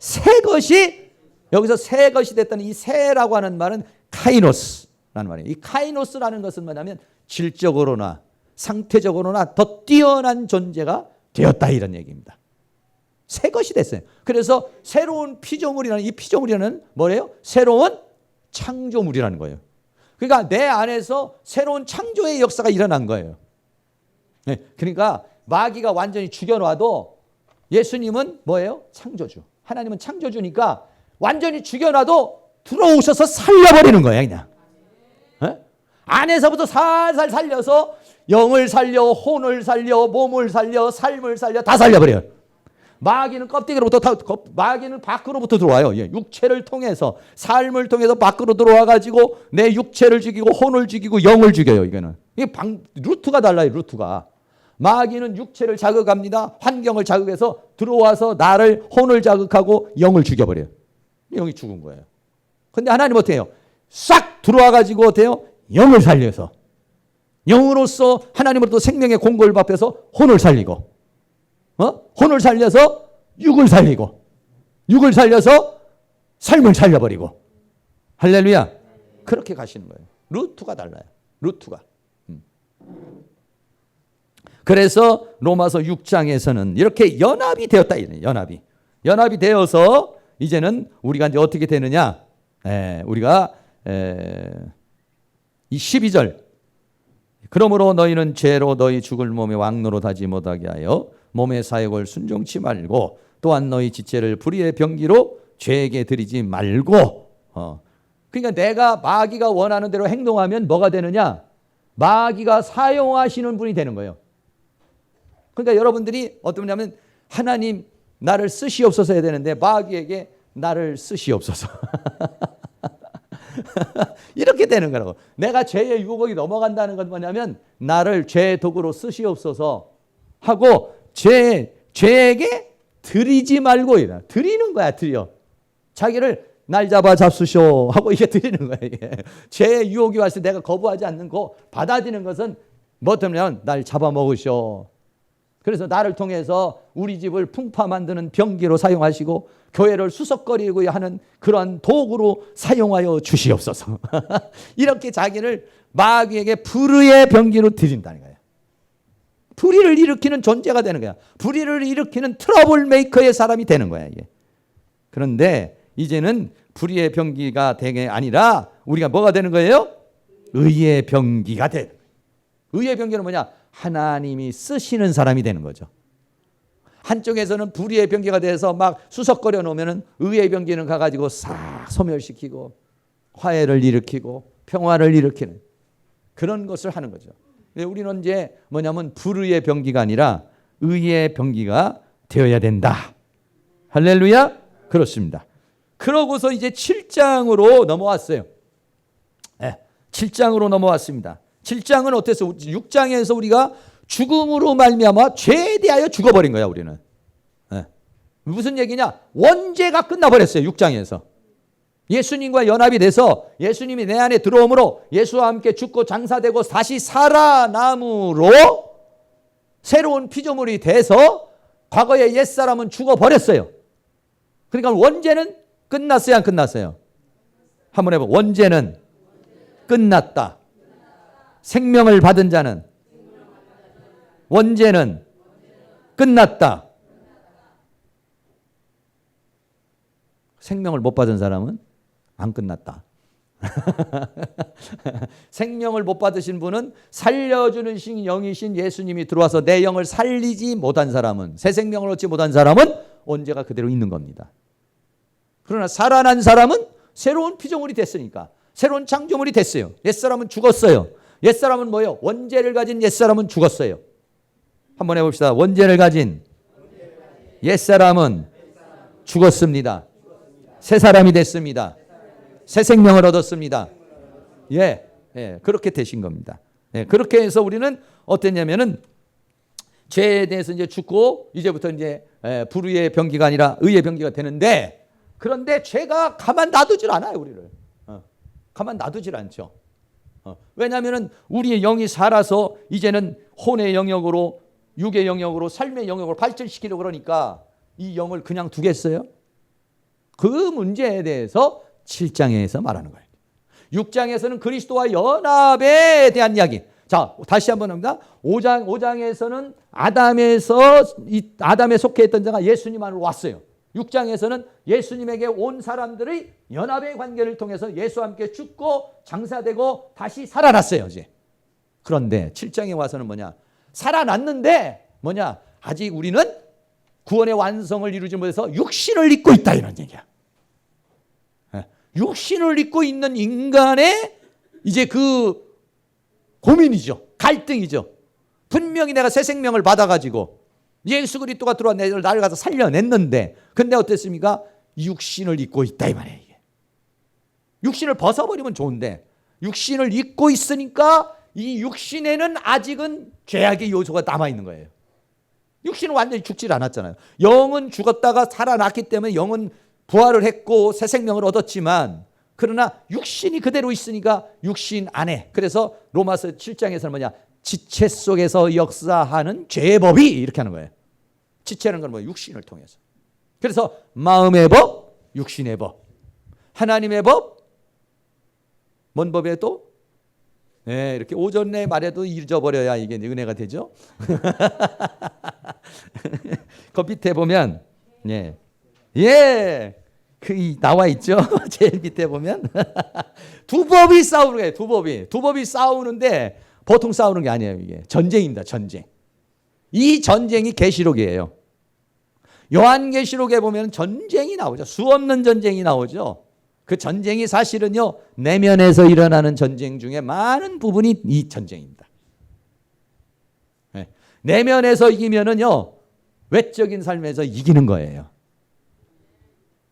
새 것이. 여기서 새 것이 됐다는 이 새라고 하는 말은 카이노스라는 말이에요. 이 카이노스라는 것은 뭐냐면 질적으로나 상태적으로나 더 뛰어난 존재가 되었다 이런 얘기입니다. 새 것이 됐어요. 그래서 새로운 피조물이라는 이 피조물이라는 뭐래요? 새로운 창조물이라는 거예요. 그러니까 내 안에서 새로운 창조의 역사가 일어난 거예요. 네, 그러니까 마귀가 완전히 죽여놔도 예수님은 뭐예요? 창조주. 하나님은 창조주니까 완전히 죽여놔도 들어오셔서 살려버리는 거예요. 그냥 안에서부터 살살 살려서 영을 살려, 혼을 살려, 몸을 살려, 삶을 살려, 다 살려버려요. 마귀는 껍데기로부터 마귀는 밖으로부터 들어와요. 육체를 통해서, 삶을 통해서 밖으로 들어와가지고 내 육체를 죽이고 혼을 죽이고 영을 죽여요. 이거는 이게 루트가 달라요. 루트가. 마귀는 육체를 자극합니다. 환경을 자극해서 들어와서 나를, 혼을 자극하고 영을 죽여버려요. 영이 죽은 거예요. 근데 하나님 어떻게 해요? 싹 들어와가지고 어떻게 해요? 영을 살려서, 영으로서 하나님으로부터 생명의 공고를 받아서 혼을 살리고, 혼을 살려서 육을 살리고, 육을 살려서 삶을 살려버리고. 할렐루야. 그렇게 가시는 거예요. 루트가 달라요. 루트가. 그래서 로마서 6장에서는 이렇게 연합이 되었다. 연합이 되어서 이제는 우리가 이제 어떻게 되느냐? 우리가 이 12절. 그러므로 너희는 죄로 너희 죽을 몸의 왕노로 하지 못하게 하여 몸의 사역을 순종치 말고 또한 너희 지체를 불의의 병기로 죄에게 드리지 말고. 그러니까 내가 마귀가 원하는 대로 행동하면 뭐가 되느냐? 마귀가 사용하시는 분이 되는 거예요. 그러니까 여러분들이 어떤 분이냐면 하나님 나를 쓰시옵소서 해야 되는데 마귀에게 나를 쓰시옵소서. 이렇게 되는 거라고. 내가 죄의 유혹이 넘어간다는 건 뭐냐면 나를 죄의 도구로 쓰시옵소서 하고 죄에게 드리지 말고 이래. 드리는 거야. 드려. 자기를 날 잡아 잡수쇼 하고 이게 드리는 거야. 이게. 죄의 유혹이 왔을 때 내가 거부하지 않는 거 받아들이는 것은 뭐 때문에 날 잡아먹으쇼. 그래서 나를 통해서 우리 집을 풍파 만드는 병기로 사용하시고 교회를 수석거리고 하는 그러한 도구로 사용하여 주시옵소서. 이렇게 자기를 마귀에게 불의의 병기로 드린다는 거예요. 불의를 일으키는 존재가 되는 거야. 불의를 일으키는 트러블 메이커의 사람이 되는 거야. 이게. 그런데 이제는 불의의 병기가 되는 게 아니라 우리가 뭐가 되는 거예요? 의의 병기가 되는 거예요. 의의 병기는 뭐냐? 하나님이 쓰시는 사람이 되는 거죠. 한쪽에서는 불의의 병기가 돼서 막 수석거려 놓으면 의의 병기는 가가지고 싹 소멸시키고 화해를 일으키고 평화를 일으키는 그런 것을 하는 거죠. 우리는 이제 뭐냐면 불의의 병기가 아니라 의의 병기가 되어야 된다. 할렐루야? 그렇습니다. 그러고서 이제 7장으로 넘어왔어요. 네, 7장으로 넘어왔습니다. 7장은 어땠어요? 6장에서 우리가 죽음으로 말미암아 죄에 대하여 죽어버린 거야 우리는. 네. 무슨 얘기냐? 원죄가 끝나버렸어요. 6장에서. 예수님과 연합이 돼서 예수님이 내 안에 들어오므로 예수와 함께 죽고 장사되고 다시 살아남으로 새로운 피조물이 돼서 과거의 옛사람은 죽어버렸어요. 그러니까 원죄는 끝났어요, 안 끝났어요? 한번 해봐. 원죄는 끝났다. 생명을 받은 자는 원죄는 끝났다. 생명을 못 받은 사람은 안 끝났다. 생명을 못 받으신 분은 살려주는 영이신 예수님이 들어와서 내 영을 살리지 못한 사람은, 새 생명을 얻지 못한 사람은 원죄가 그대로 있는 겁니다. 그러나 살아난 사람은 새로운 피조물이 됐으니까, 새로운 창조물이 됐어요. 옛사람은 죽었어요. 옛사람은 뭐예요? 원죄를 가진 옛사람은 죽었어요. 한번 해봅시다. 원죄를 가진 옛사람은 죽었습니다. 새 사람이 됐습니다. 새 생명을 얻었습니다. 예, 그렇게 되신 겁니다. 예, 그렇게 해서 우리는 어땠냐면은 죄에 대해서 이제 죽고 이제부터 이제 불의의 병기가 아니라 의의 병기가 되는데, 그런데 죄가 가만 놔두질 않아요, 우리를. 가만 놔두질 않죠. 왜냐하면은 우리의 영이 살아서 이제는 혼의 영역으로, 육의 영역으로, 삶의 영역으로 발전시키려고 그러니까 이 영을 그냥 두겠어요? 그 문제에 대해서 7장에서 말하는 거예요. 6장에서는 그리스도와 연합에 대한 이야기. 자, 다시 한번 합니다. 5장에서는 아담에 속해 있던 자가 예수님 안으로 왔어요. 6장에서는 예수님에게 온 사람들의 연합의 관계를 통해서 예수와 함께 죽고 장사되고 다시 살아났어요, 이제. 그런데 7장에 와서는 뭐냐? 살아났는데 뭐냐? 아직 우리는 구원의 완성을 이루지 못해서 육신을 입고 있다, 이런 얘기야. 육신을 입고 있는 인간의 이제 그 고민이죠. 갈등이죠. 분명히 내가 새 생명을 받아가지고 예수 그리스도가 들어와 나를 가서 살려냈는데, 근데 어땠습니까? 육신을 입고 있다, 이 말이에요. 이게. 육신을 벗어버리면 좋은데 육신을 입고 있으니까 이 육신에는 아직은 죄악의 요소가 남아있는 거예요. 육신은 완전히 죽질 않았잖아요. 영은 죽었다가 살아났기 때문에 영은 부활을 했고 새 생명을 얻었지만, 그러나 육신이 그대로 있으니까 육신 안에, 그래서 로마서 7장에서는 뭐냐? 지체 속에서 역사하는 죄의 법이 이렇게 하는 거예요. 지체는 건 뭐 육신을 통해서. 그래서 마음의 법, 육신의 법, 하나님의 법, 뭔 법에 또? 네, 이렇게 오전에 말해도 잊어버려야 이게 은혜가 되죠. 그 밑에 보면 그 나와 있죠. 제일 밑에 보면 두 법이 싸우는 거예요. 두 법이 싸우는데 보통 싸우는 게 아니에요. 이게 전쟁입니다. 전쟁. 이 전쟁이 계시록이에요. 요한계시록에 보면 전쟁이 나오죠. 수없는 전쟁이 나오죠. 그 전쟁이 사실은요, 내면에서 일어나는 전쟁 중에 많은 부분이 이 전쟁입니다. 내면에서 이기면은요, 외적인 삶에서 이기는 거예요.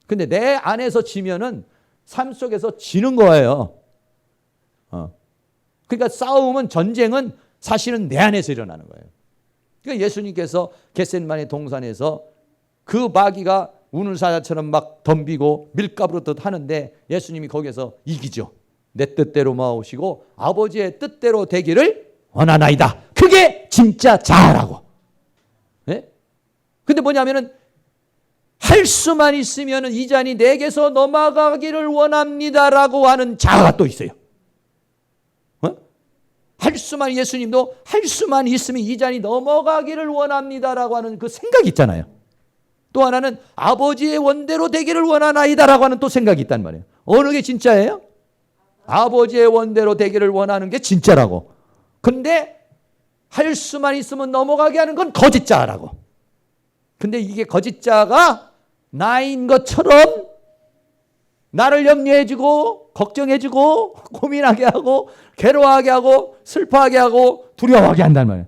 근데 내 안에서 지면은 삶 속에서 지는 거예요. 그러니까 싸움은, 전쟁은 사실은 내 안에서 일어나는 거예요. 그러니까 예수님께서 겟세마네 동산에서 그 마귀가 우는 사자처럼 막 덤비고 밀가부르듯 하는데 예수님이 거기에서 이기죠. 내 뜻대로 마오시고 아버지의 뜻대로 되기를 원하나이다. 그게 진짜 자아라고. 네? 근데 뭐냐면은 할 수만 있으면 이 잔이 내게서 넘어가기를 원합니다라고 하는 자아가 또 있어요. 할 수만, 예수님도 할 수만 있으면 이 잔이 넘어가기를 원합니다라고 하는 그 생각이 있잖아요. 또 하나는 아버지의 원대로 되기를 원하나이다라고 하는 또 생각이 있단 말이에요. 어느 게 진짜예요? 아버지의 원대로 되기를 원하는 게 진짜라고. 근데 할 수만 있으면 넘어가게 하는 건 거짓자라고. 근데 이게 거짓자가 나인 것처럼 나를 염려해주고 걱정해주고 고민하게 하고 괴로워하게 하고 슬퍼하게 하고 두려워하게 한단 말이에요.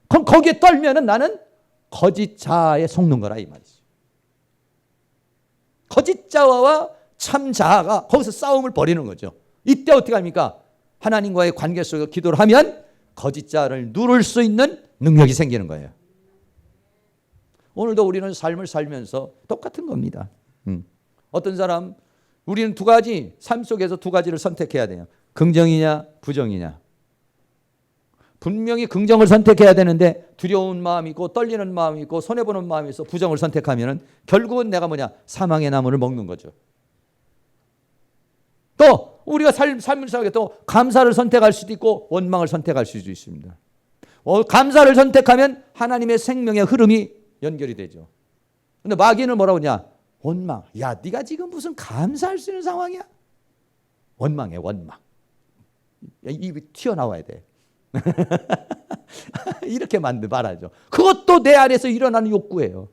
그럼 거기에 떨면은 나는 거짓자에 속는 거라 이 말이죠. 거짓자와 참자아가 거기서 싸움을 벌이는 거죠. 이때 어떻게 합니까? 하나님과의 관계 속에서 기도를 하면 거짓자를 누를 수 있는 능력이 생기는 거예요. 오늘도 우리는 삶을 살면서 똑같은 겁니다. 어떤 사람, 우리는 두 가지, 삶 속에서 두 가지를 선택해야 돼요. 긍정이냐 부정이냐. 분명히 긍정을 선택해야 되는데 두려운 마음이 있고 떨리는 마음이 있고 손해보는 마음이 있어 부정을 선택하면 결국은 내가 뭐냐? 사망의 나무를 먹는 거죠. 또 우리가 삶을 살게 또 감사를 선택할 수도 있고 원망을 선택할 수도 있습니다. 감사를 선택하면 하나님의 생명의 흐름이 연결이 되죠. 근데 마귀는 뭐라고 하냐? 원망. 야, 네가 지금 무슨 감사할 수 있는 상황이야? 원망해, 원망. 입이 튀어나와야 돼. 이렇게 말하죠. 그것도 내 안에서 일어나는 욕구예요.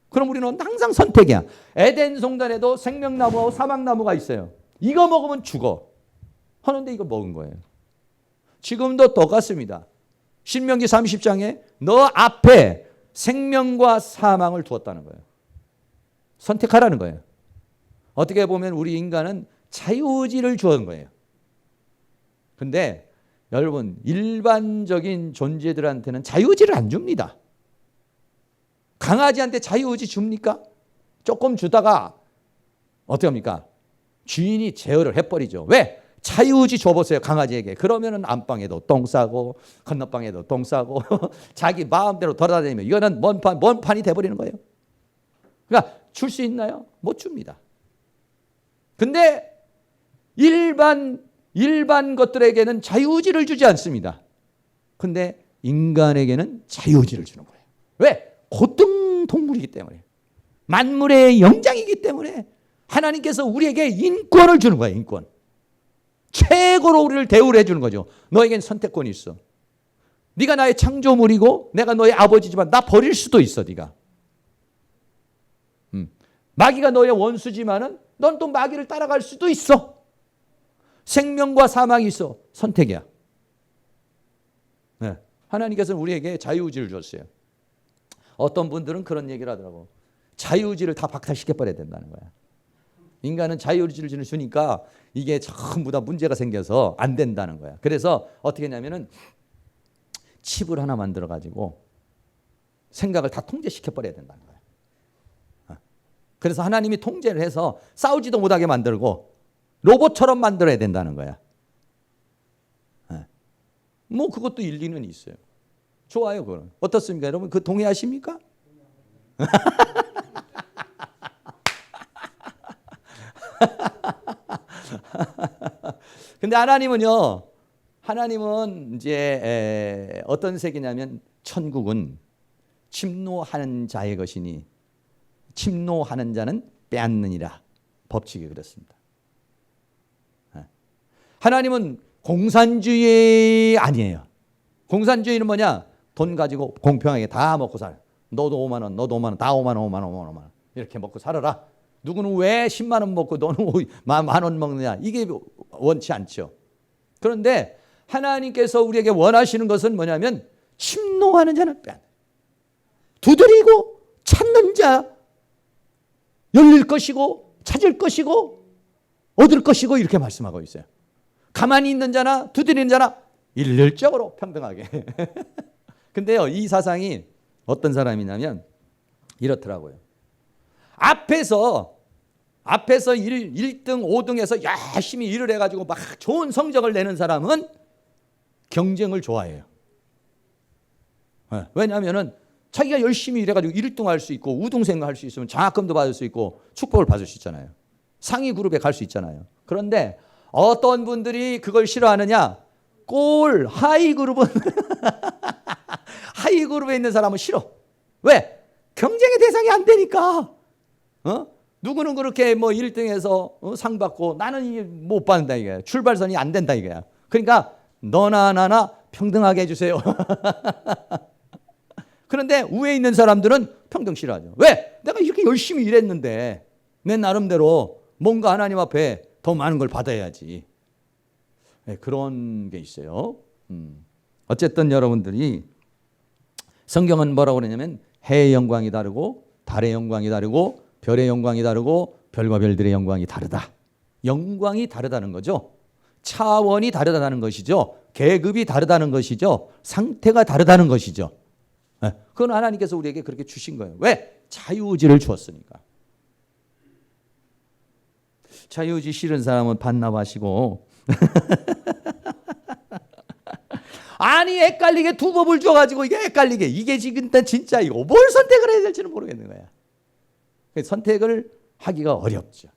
그럼 우리는 항상 선택이야. 에덴 송단에도 생명나무하고 사망나무가 있어요. 이거 먹으면 죽어. 하는데 이거 먹은 거예요. 지금도 똑같습니다. 신명기 30장에 너 앞에 생명과 사망을 두었다는 거예요. 선택하라는 거예요. 어떻게 보면 우리 인간은 자유의지를 주는 거예요. 근데 여러분 일반적인 존재들한테는 자유의지를 안 줍니다. 강아지한테 자유의지 줍니까? 조금 주다가 어떻게 합니까? 주인이 제어를 해버리죠. 왜? 자유의지 줘보세요, 강아지에게. 그러면은 안방에도 똥 싸고 건너방에도 똥 싸고 자기 마음대로 돌아다니면 이거는 먼 판이 돼버리는 거예요. 그러니까 줄 수 있나요? 못 줍니다. 근데 일반 것들에게는 자유의지를 주지 않습니다. 근데 인간에게는 자유의지를 주는 거예요. 왜? 고등 동물이기 때문에. 만물의 영장이기 때문에 하나님께서 우리에게 인권을 주는 거예요. 인권. 최고로 우리를 대우를 해주는 거죠. 너에겐 선택권이 있어. 네가 나의 창조물이고 내가 너의 아버지지만 나 버릴 수도 있어. 네가. 마귀가 너의 원수지만은 넌 또 마귀를 따라갈 수도 있어. 생명과 사망이 있어. 선택이야. 네. 하나님께서는 우리에게 자유의지를 줬어요. 어떤 분들은 그런 얘기를 하더라고. 자유의지를 다 박탈시켜버려야 된다는 거야. 인간은 자유의지를 주니까 이게 전부 다 문제가 생겨서 안 된다는 거야. 그래서 어떻게 했냐면은 칩을 하나 만들어가지고 생각을 다 통제시켜버려야 된다는 거야. 그래서 하나님이 통제를 해서 싸우지도 못하게 만들고 로봇처럼 만들어야 된다는 거야. 뭐 그것도 일리는 있어요. 좋아요, 그건. 어떻습니까, 여러분? 그 동의하십니까? 근데 하나님은 이제 어떤 색이냐면 천국은 침노하는 자의 것이니 침노하는 자는 빼앗느니라. 법칙이 그렇습니다. 하나님은 공산주의 아니에요. 공산주의는 뭐냐? 돈 가지고 공평하게 다 먹고 살아. 너도 5만 원, 너도 5만 원, 다 5만 원, 5만 원, 5만 원. 이렇게 먹고 살아라. 누구는 왜 10만 원 먹고 너는 1만 원 먹느냐. 이게 원치 않죠. 그런데 하나님께서 우리에게 원하시는 것은 뭐냐면 침노하는 자는 빼앗. 두드리고 찾는 자 열릴 것이고 찾을 것이고 얻을 것이고 이렇게 말씀하고 있어요. 가만히 있는 자나 두드리는 자나 일률적으로 평등하게. 근데요, 이 사상이 어떤 사람이냐면 이렇더라고요. 앞에서 1등, 5등에서 열심히 일을 해가지고 막 좋은 성적을 내는 사람은 경쟁을 좋아해요. 왜냐하면 자기가 열심히 일해가지고 1등 할 수 있고 우등생 할 수 있으면 장학금도 받을 수 있고 축복을 받을 수 있잖아요. 상위 그룹에 갈 수 있잖아요. 그런데 어떤 분들이 그걸 싫어하느냐? 하이 그룹은 하이 그룹에 있는 사람은 싫어. 왜? 경쟁의 대상이 안 되니까. 누구는 그렇게 뭐 1등해서 상 받고 나는 이게 못 받는다 이거야. 출발선이 안 된다 이거야. 그러니까 너나 나나 평등하게 해주세요. 그런데 위에 있는 사람들은 평등 싫어하죠. 왜? 내가 이렇게 열심히 일했는데 내 나름대로 뭔가 하나님 앞에 더 많은 걸 받아야지. 네, 그런 게 있어요. 어쨌든 여러분들이 성경은 뭐라고 그러냐면 해의 영광이 다르고 달의 영광이 다르고 별의 영광이 다르고 별과 별들의 영광이 다르다. 영광이 다르다는 거죠. 차원이 다르다는 것이죠. 계급이 다르다는 것이죠. 상태가 다르다는 것이죠. 그건 하나님께서 우리에게 그렇게 주신 거예요. 왜? 자유의지를 주었으니까. 자유의지 싫은 사람은 반납하시고 아니 헷갈리게 두 법을 줘가지고 이게 헷갈리게 이게 지금 진짜 이거 뭘 선택을 해야 될지는 모르겠는 거야. 선택을 하기가 어렵죠.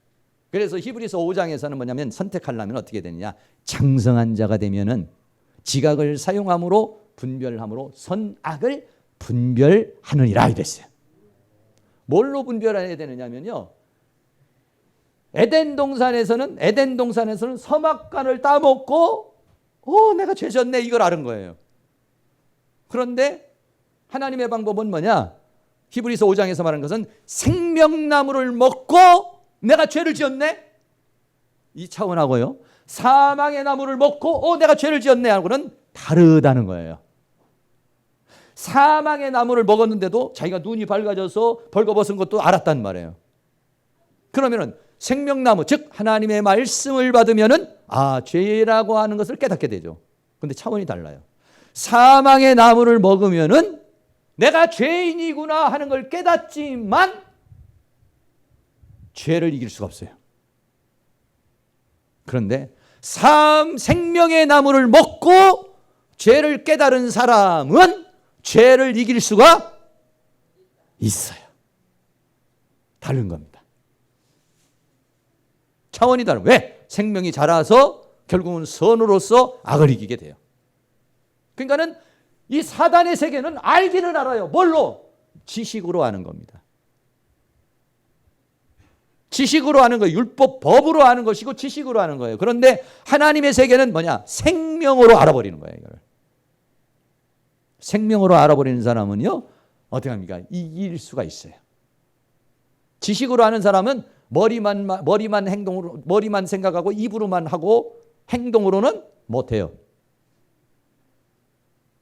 그래서 히브리서 5장에서는 뭐냐면 선택하려면 어떻게 되느냐. 장성한 자가 되면은 지각을 사용함으로 분별함으로 선악을 분별하느니라 이랬어요. 뭘로 분별해야 되느냐면요. 에덴 동산에서는 선악과를 따먹고 내가 죄 졌네 이걸 아는 거예요. 그런데 하나님의 방법은 뭐냐? 히브리서 5장에서 말하는 것은 생명나무를 먹고 내가 죄를 지었네? 이 차원하고요. 사망의 나무를 먹고 내가 죄를 지었네 하고는 다르다는 거예요. 사망의 나무를 먹었는데도 자기가 눈이 밝아져서 벌거벗은 것도 알았단 말이에요. 그러면은 생명나무 즉 하나님의 말씀을 받으면은 죄라고 하는 것을 깨닫게 되죠. 그런데 차원이 달라요. 사망의 나무를 먹으면은 내가 죄인이구나 하는 걸 깨닫지만 죄를 이길 수가 없어요. 그런데 생명의 나무를 먹고 죄를 깨달은 사람은 죄를 이길 수가 있어요. 다른 겁니다. 차원이 다른. 왜? 생명이 자라서 결국은 선으로서 악을 이기게 돼요. 그러니까는 이 사단의 세계는 알기는 알아요. 뭘로? 지식으로 아는 겁니다. 지식으로 아는 거예요. 율법 법으로 아는 것이고 지식으로 아는 거예요. 그런데 하나님의 세계는 뭐냐? 생명으로 알아버리는 거예요. 이걸. 생명으로 알아버리는 사람은요. 어떻게 합니까? 이길 수가 있어요. 지식으로 아는 사람은 머리만 생각하고 입으로만 하고 행동으로는 못해요.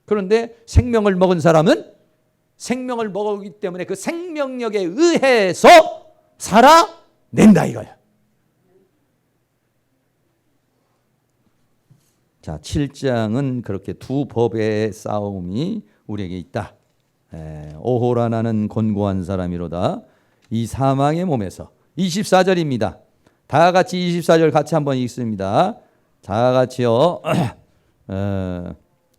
그런데 생명을 먹은 사람은 생명을 먹었기 때문에 그 생명력에 의해서 살아낸다 이거야. 자, 7장은 그렇게 두 법의 싸움이 우리에게 있다. 오호라 나는 곤고한 사람이로다. 이 사망의 몸에서 24절입니다. 다 같이 24절 같이 한번 읽습니다. 다 같이요.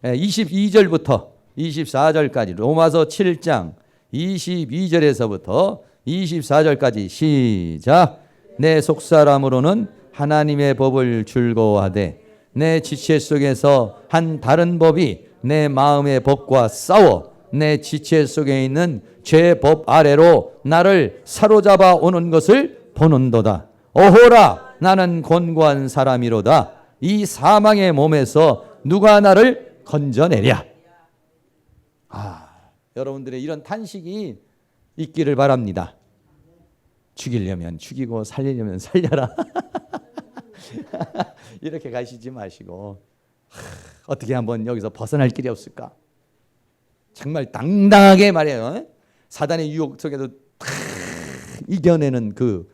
22절부터 24절까지 로마서 7장 22절에서부터 24절까지 시작. 내 속사람으로는 하나님의 법을 즐거워하되 내 지체 속에서 한 다른 법이 내 마음의 법과 싸워 내 지체 속에 있는 죄법 아래로 나를 사로잡아 오는 것을 보는도다. 오호라 나는 곤고한 사람이로다. 이 사망의 몸에서 누가 나를 건져내랴. 여러분들의 이런 탄식이 있기를 바랍니다. 죽이려면 죽이고 살리려면 살려라. 이렇게 가시지 마시고 어떻게 한번 여기서 벗어날 길이 없을까? 정말 당당하게 말해요. 사단의 유혹 속에도 이겨내는 그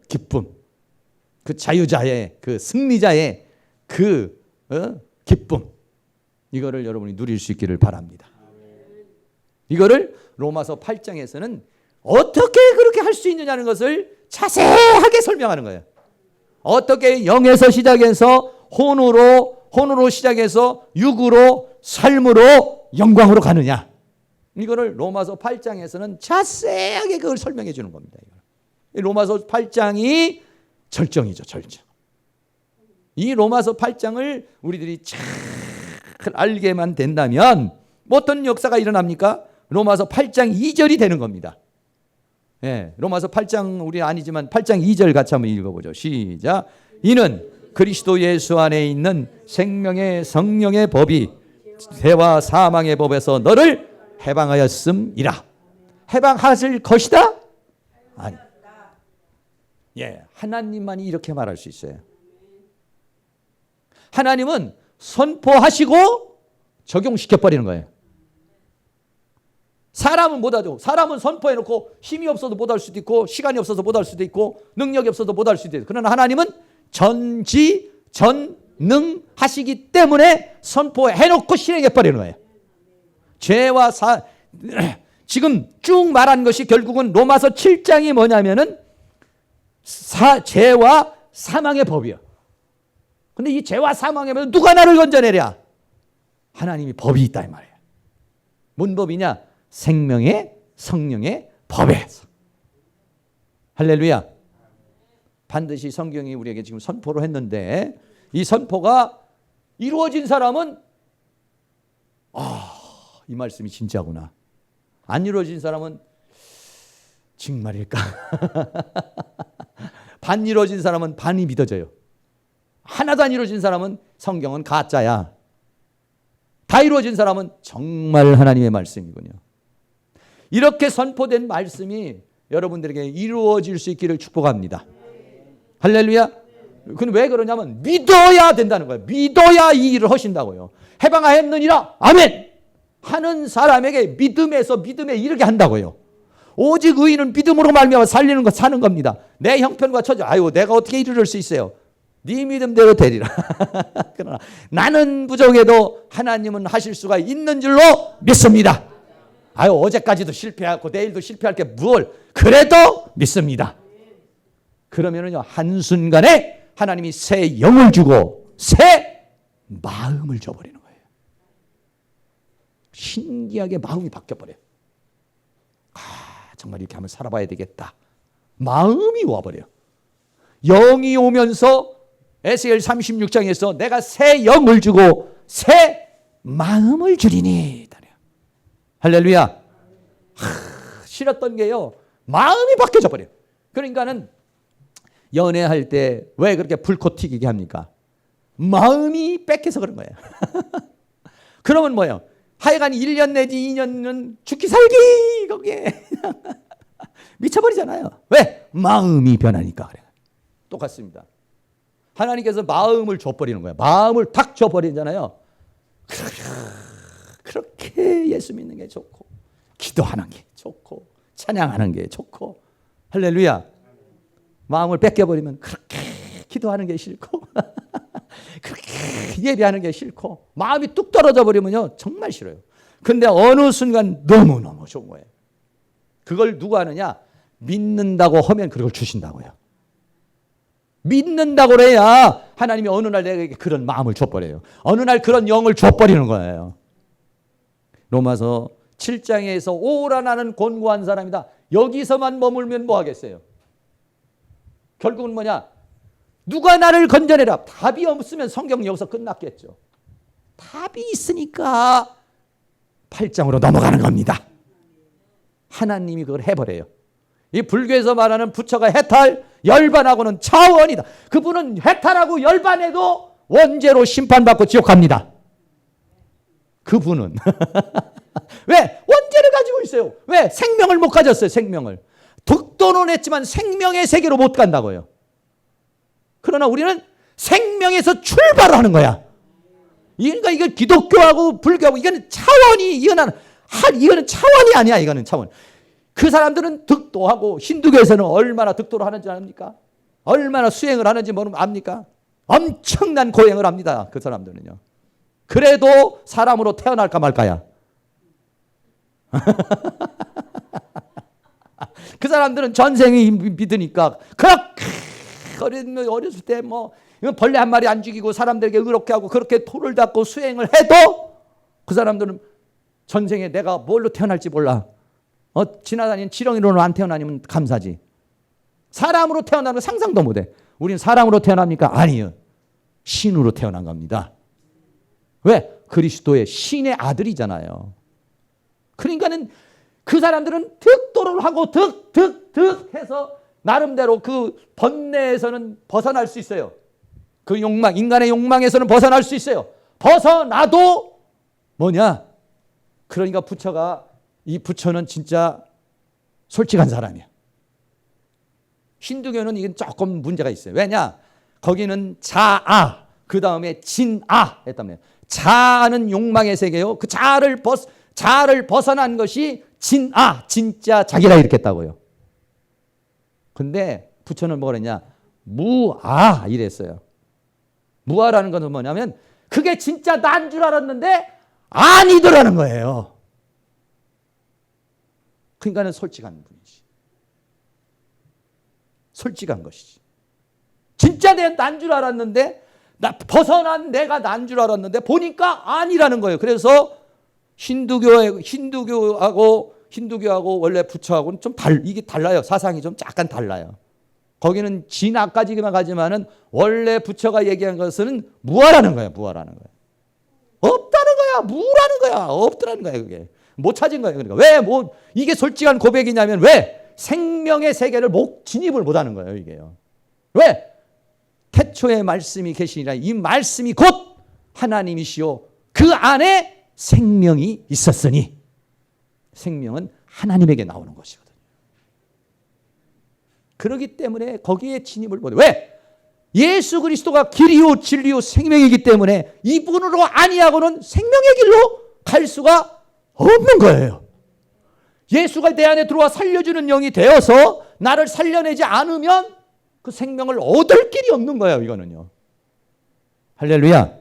기쁨, 그 자유자의 그 승리자의 그 기쁨, 이거를 여러분이 누릴 수 있기를 바랍니다. 이거를 로마서 8장에서는 어떻게 그렇게 할 수 있느냐는 것을 자세하게 설명하는 거예요. 어떻게 영에서 시작해서 혼으로 시작해서 육으로 삶으로 영광으로 가느냐. 이거를 로마서 8장에서는 자세하게 그걸 설명해 주는 겁니다. 로마서 8장이 절정이죠, 절정. 이 로마서 8장을 우리들이 잘 알게만 된다면 어떤 역사가 일어납니까? 로마서 8장 2절이 되는 겁니다. 예, 로마서 8장 우리 아니지만 8장 2절 같이 한번 읽어보죠. 시작. 이는 그리스도 예수 안에 있는 생명의 성령의 법이 죄와 사망의 법에서 너를 해방하였음이라. 해방하실 것이다? 아니. 예, 하나님만이 이렇게 말할 수 있어요. 하나님은 선포하시고 적용시켜버리는 거예요. 사람은 못하죠. 사람은 선포해놓고 힘이 없어도 못할 수도 있고 시간이 없어서 못할 수도 있고 능력이 없어서 못할 수도 있고, 그러나 하나님은 전지전능하시기 때문에 선포해놓고 실행해버리는 거예요. 죄와 지금 쭉 말한 것이 결국은 로마서 7장이 뭐냐면은 죄와 사망의 법이요. 근데 이 죄와 사망의 법은 누가 나를 건져내랴? 하나님이 법이 있다 이 말이에요. 뭔 법이냐? 생명의 성령의 법에서. 할렐루야. 반드시 성경이 우리에게 지금 선포를 했는데 이 선포가 이루어진 사람은 이 말씀이 진짜구나. 안 이루어진 사람은 정말일까? 반 이루어진 사람은 반이 믿어져요. 하나도 안 이루어진 사람은 성경은 가짜야. 다 이루어진 사람은 정말 하나님의 말씀이군요. 이렇게 선포된 말씀이 여러분들에게 이루어질 수 있기를 축복합니다. 할렐루야. 그건 왜 그러냐면 믿어야 된다는 거예요. 믿어야 이 일을 하신다고요. 해방하였느니라 아멘 하는 사람에게 믿음에서 믿음에 이르게 한다고요. 오직 의인은 믿음으로 말미암아 살리는 것 사는 겁니다. 내 형편과 처지 아유 내가 어떻게 이르를 수 있어요. 네 믿음대로 되리라. 그러나 나는 부족해도 하나님은 하실 수가 있는 줄로 믿습니다. 아유 어제까지도 실패하고 내일도 실패할 게 뭘 그래도 믿습니다. 그러면은요 한순간에 하나님이 새 영을 주고 새 마음을 줘버리는 거예요. 신기하게 마음이 바뀌어버려요. 정말 이렇게 한번 살아봐야 되겠다. 마음이 와버려요. 영이 오면서 에스겔 36장에서 내가 새 영을 주고 새 마음을 주리니. 할렐루야. 싫었던 게요. 마음이 바뀌어져 버려요. 그러니까는 연애할 때 왜 그렇게 불꽃 튀기게 합니까? 마음이 뺏겨서 그런 거예요. 그러면 뭐예요? 하여간 1년 내지 2년은 죽기 살기 거기에 미쳐버리잖아요. 왜? 마음이 변하니까 그래요. 똑같습니다. 하나님께서 마음을 줘버리는 거예요. 마음을 탁 줘버리잖아요. 그렇게 예수 믿는 게 좋고 기도하는 게 좋고 찬양하는 게 좋고 할렐루야. 마음을 뺏겨버리면 그렇게 기도하는 게 싫고 그렇게 예배하는 게 싫고 마음이 뚝 떨어져 버리면요 정말 싫어요. 근데 어느 순간 너무너무 좋은 거예요. 그걸 누가 하느냐? 믿는다고 하면 그걸 주신다고요. 믿는다고 그래야 하나님이 어느 날 내게 그런 마음을 줘버려요. 어느 날 그런 영을 줘버리는 거예요. 로마서 7장에서 오라 나는 권고한 사람이다. 여기서만 머물면 뭐 하겠어요? 결국은 뭐냐? 누가 나를 건져내라. 답이 없으면 성경 여기서 끝났겠죠. 답이 있으니까 8장으로 넘어가는 겁니다. 하나님이 그걸 해버려요. 이 불교에서 말하는 부처가 해탈, 열반하고는 차원이다. 그분은 해탈하고 열반해도 원죄로 심판받고 지옥 갑니다. 그분은 왜? 원죄를 가지고 있어요. 왜? 생명을 못 가졌어요. 생명을. 득도는 했지만 생명의 세계로 못 간다고요. 그러나 우리는 생명에서 출발하는 거야. 그러니까 이건 기독교하고 불교하고 이거는 차원이 이거는 차원이 아니야. 이거는 차원. 그 사람들은 득도하고 힌두교에서는 얼마나 득도를 하는지 압니까? 얼마나 수행을 하는지 모르면 압니까? 엄청난 고행을 합니다. 그 사람들은요. 그래도 사람으로 태어날까 말까야. 그 사람들은 전생이 믿으니까 그렇게 어렸을 때 뭐 벌레 한 마리 안 죽이고 사람들에게 의롭게 하고 그렇게 토를 닦고 수행을 해도 그 사람들은 전생에 내가 뭘로 태어날지 몰라. 지나다니는 지렁이로는 안 태어나면 감사지. 사람으로 태어나는 거 상상도 못해. 우리는 사람으로 태어납니까? 아니요. 신으로 태어난 겁니다. 왜? 그리스도의 신의 아들이잖아요. 그러니까는 그 사람들은 득도를 하고 득 해서 나름대로 그 번뇌에서는 벗어날 수 있어요. 그 욕망, 인간의 욕망에서는 벗어날 수 있어요. 벗어나도 뭐냐? 그러니까 이 부처는 진짜 솔직한 사람이야. 힌두교는 이게 조금 문제가 있어요. 왜냐? 거기는 자아, 그 다음에 진아 했단 말이에요. 자아는 욕망의 세계요. 그 자아를 벗어난 것이 진아, 진짜 자기라 이렇게 했다고요. 근데 부처는 뭐라 했냐? 무아 이랬어요. 무아라는 것은 뭐냐면 그게 진짜 난 줄 알았는데 아니더라는 거예요. 그러니까는 솔직한 분이지. 솔직한 것이지. 진짜 난 줄 알았는데 벗어난 내가 난 줄 알았는데 보니까 아니라는 거예요. 그래서 힌두교하고 원래 부처하고는 이게 달라요. 사상이 좀 약간 달라요. 거기는 진아까지만 가지만은 원래 부처가 얘기한 것은 무아라는 거예요. 무아라는 거예요. 없다는 거야. 무라는 거야. 없더라는 거야. 그게 못 찾은 거예요. 그러니까 왜 이게 솔직한 고백이냐면 왜 생명의 세계를 진입을 못하는 거예요. 이게요. 왜? 태초에 말씀이 계시니라. 이 말씀이 곧 하나님이시오. 그 안에 생명이 있었으니 생명은 하나님에게 나오는 것이거든요. 그렇기 때문에 거기에 진입을 못해. 왜? 예수 그리스도가 길이요 진리요 생명이기 때문에 이분으로 아니하고는 생명의 길로 갈 수가 없는 거예요. 예수가 내 안에 들어와 살려주는 영이 되어서 나를 살려내지 않으면 그 생명을 얻을 길이 없는 거예요. 이거는요. 할렐루야.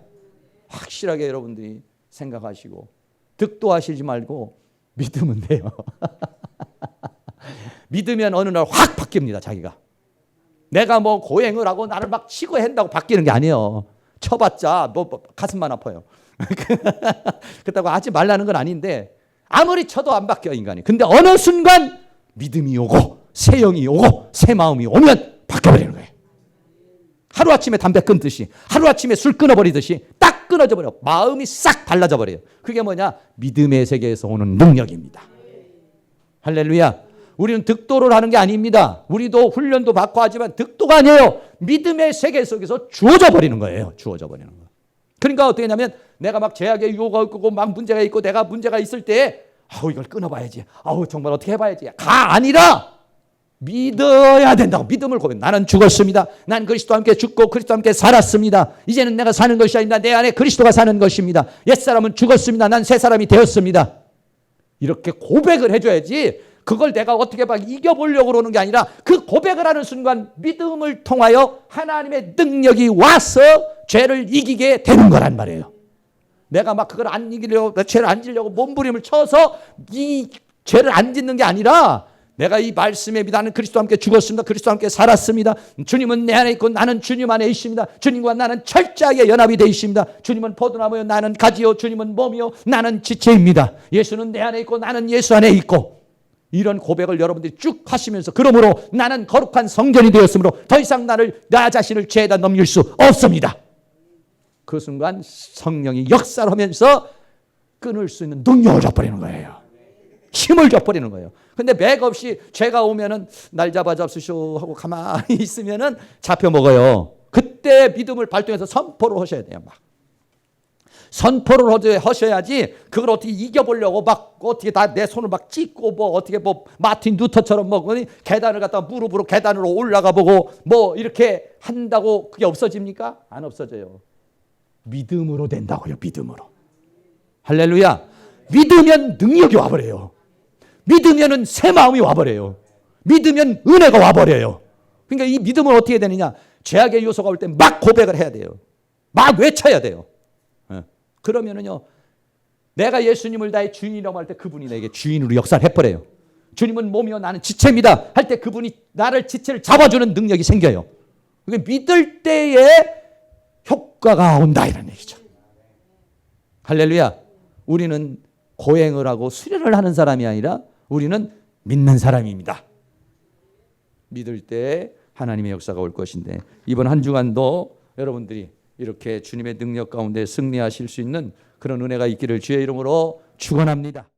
확실하게 여러분들이 생각하시고 득도하시지 말고 믿으면 돼요. 믿으면 어느 날 확 바뀝니다. 자기가. 내가 뭐 고행을 하고 나를 막 치고 한다고 바뀌는 게 아니에요. 쳐봤자 가슴만 아파요. 그렇다고 하지 말라는 건 아닌데 아무리 쳐도 안 바뀌어 인간이. 근데 어느 순간 믿음이 오고 새 영이 오고 새 마음이 오면 바뀌어버리는 거예요. 하루아침에 담배 끊듯이 하루아침에 술 끊어버리듯이 딱 끊어져 버려. 마음이 싹 달라져 버려요. 그게 뭐냐? 믿음의 세계에서 오는 능력입니다. 할렐루야. 우리는 득도를 하는 게 아닙니다. 우리도 훈련도 받고 하지만 득도가 아니에요. 믿음의 세계 속에서 주어져 버리는 거예요. 주어져 버리는 거. 그러니까 어떻게 하냐면 내가 막 제약의 유혹이 있고 막 문제가 있고 내가 문제가 있을 때 이걸 끊어봐야지. 정말 어떻게 해봐야지. 가 아니라 믿어야 된다고. 믿음을 고백. 나는 죽었습니다. 난 그리스도와 함께 죽고 그리스도와 함께 살았습니다. 이제는 내가 사는 것이 아닙니다. 내 안에 그리스도가 사는 것입니다. 옛사람은 죽었습니다. 난 새 사람이 되었습니다. 이렇게 고백을 해줘야지. 그걸 내가 어떻게 막 이겨보려고 그러는 게 아니라 그 고백을 하는 순간 믿음을 통하여 하나님의 능력이 와서 죄를 이기게 되는 거란 말이에요. 내가 막 그걸 안 이기려고 죄를 안 지려고 몸부림을 쳐서 이 죄를 안 짓는 게 아니라 내가 이 말씀에 나는 그리스도와 함께 죽었습니다. 그리스도와 함께 살았습니다. 주님은 내 안에 있고 나는 주님 안에 있습니다. 주님과 나는 철저하게 연합이 되어 있습니다. 주님은 포도나무요 나는 가지요 주님은 몸이요 나는 지체입니다. 예수는 내 안에 있고 나는 예수 안에 있고 이런 고백을 여러분들이 쭉 하시면서 그러므로 나는 거룩한 성전이 되었으므로 더 이상 나 자신을 죄에다 넘길 수 없습니다. 그 순간 성령이 역사를 하면서 끊을 수 있는 능력을 줘버리는 거예요. 힘을 줘버리는 거예요. 근데 맥없이 죄가 오면은 날 잡으시오 하고 가만히 있으면은 잡혀 먹어요. 그때 믿음을 발동해서 선포를 하셔야 돼요. 막 선포를 하셔야지 그걸 어떻게 이겨보려고 막 어떻게 다 내 손을 막 찢고 뭐 어떻게 뭐 마틴 루터처럼 뭐 계단을 갖다 무릎으로 계단으로 올라가 보고 뭐 이렇게 한다고 그게 없어집니까? 안 없어져요. 믿음으로 된다고요. 믿음으로. 할렐루야. 믿으면 능력이 와버려요. 믿으면은 새 마음이 와버려요. 믿으면 은혜가 와버려요. 그러니까 이 믿음은 어떻게 해야 되느냐? 죄악의 요소가 올 때 막 고백을 해야 돼요. 막 외쳐야 돼요. 그러면은요, 내가 예수님을 나의 주인이라고 할 때 그분이 내게 주인으로 역사를 해버려요. 주님은 몸이요 나는 지체입니다 할 때 그분이 나를 지체를 잡아주는 능력이 생겨요. 그러니까 믿을 때에 효과가 온다 이런 얘기죠. 할렐루야. 우리는 고행을 하고 수련을 하는 사람이 아니라 우리는 믿는 사람입니다. 믿을 때 하나님의 역사가 올 것인데 이번 한 주간도 여러분들이 이렇게 주님의 능력 가운데 승리하실 수 있는 그런 은혜가 있기를 주의 이름으로 축원합니다.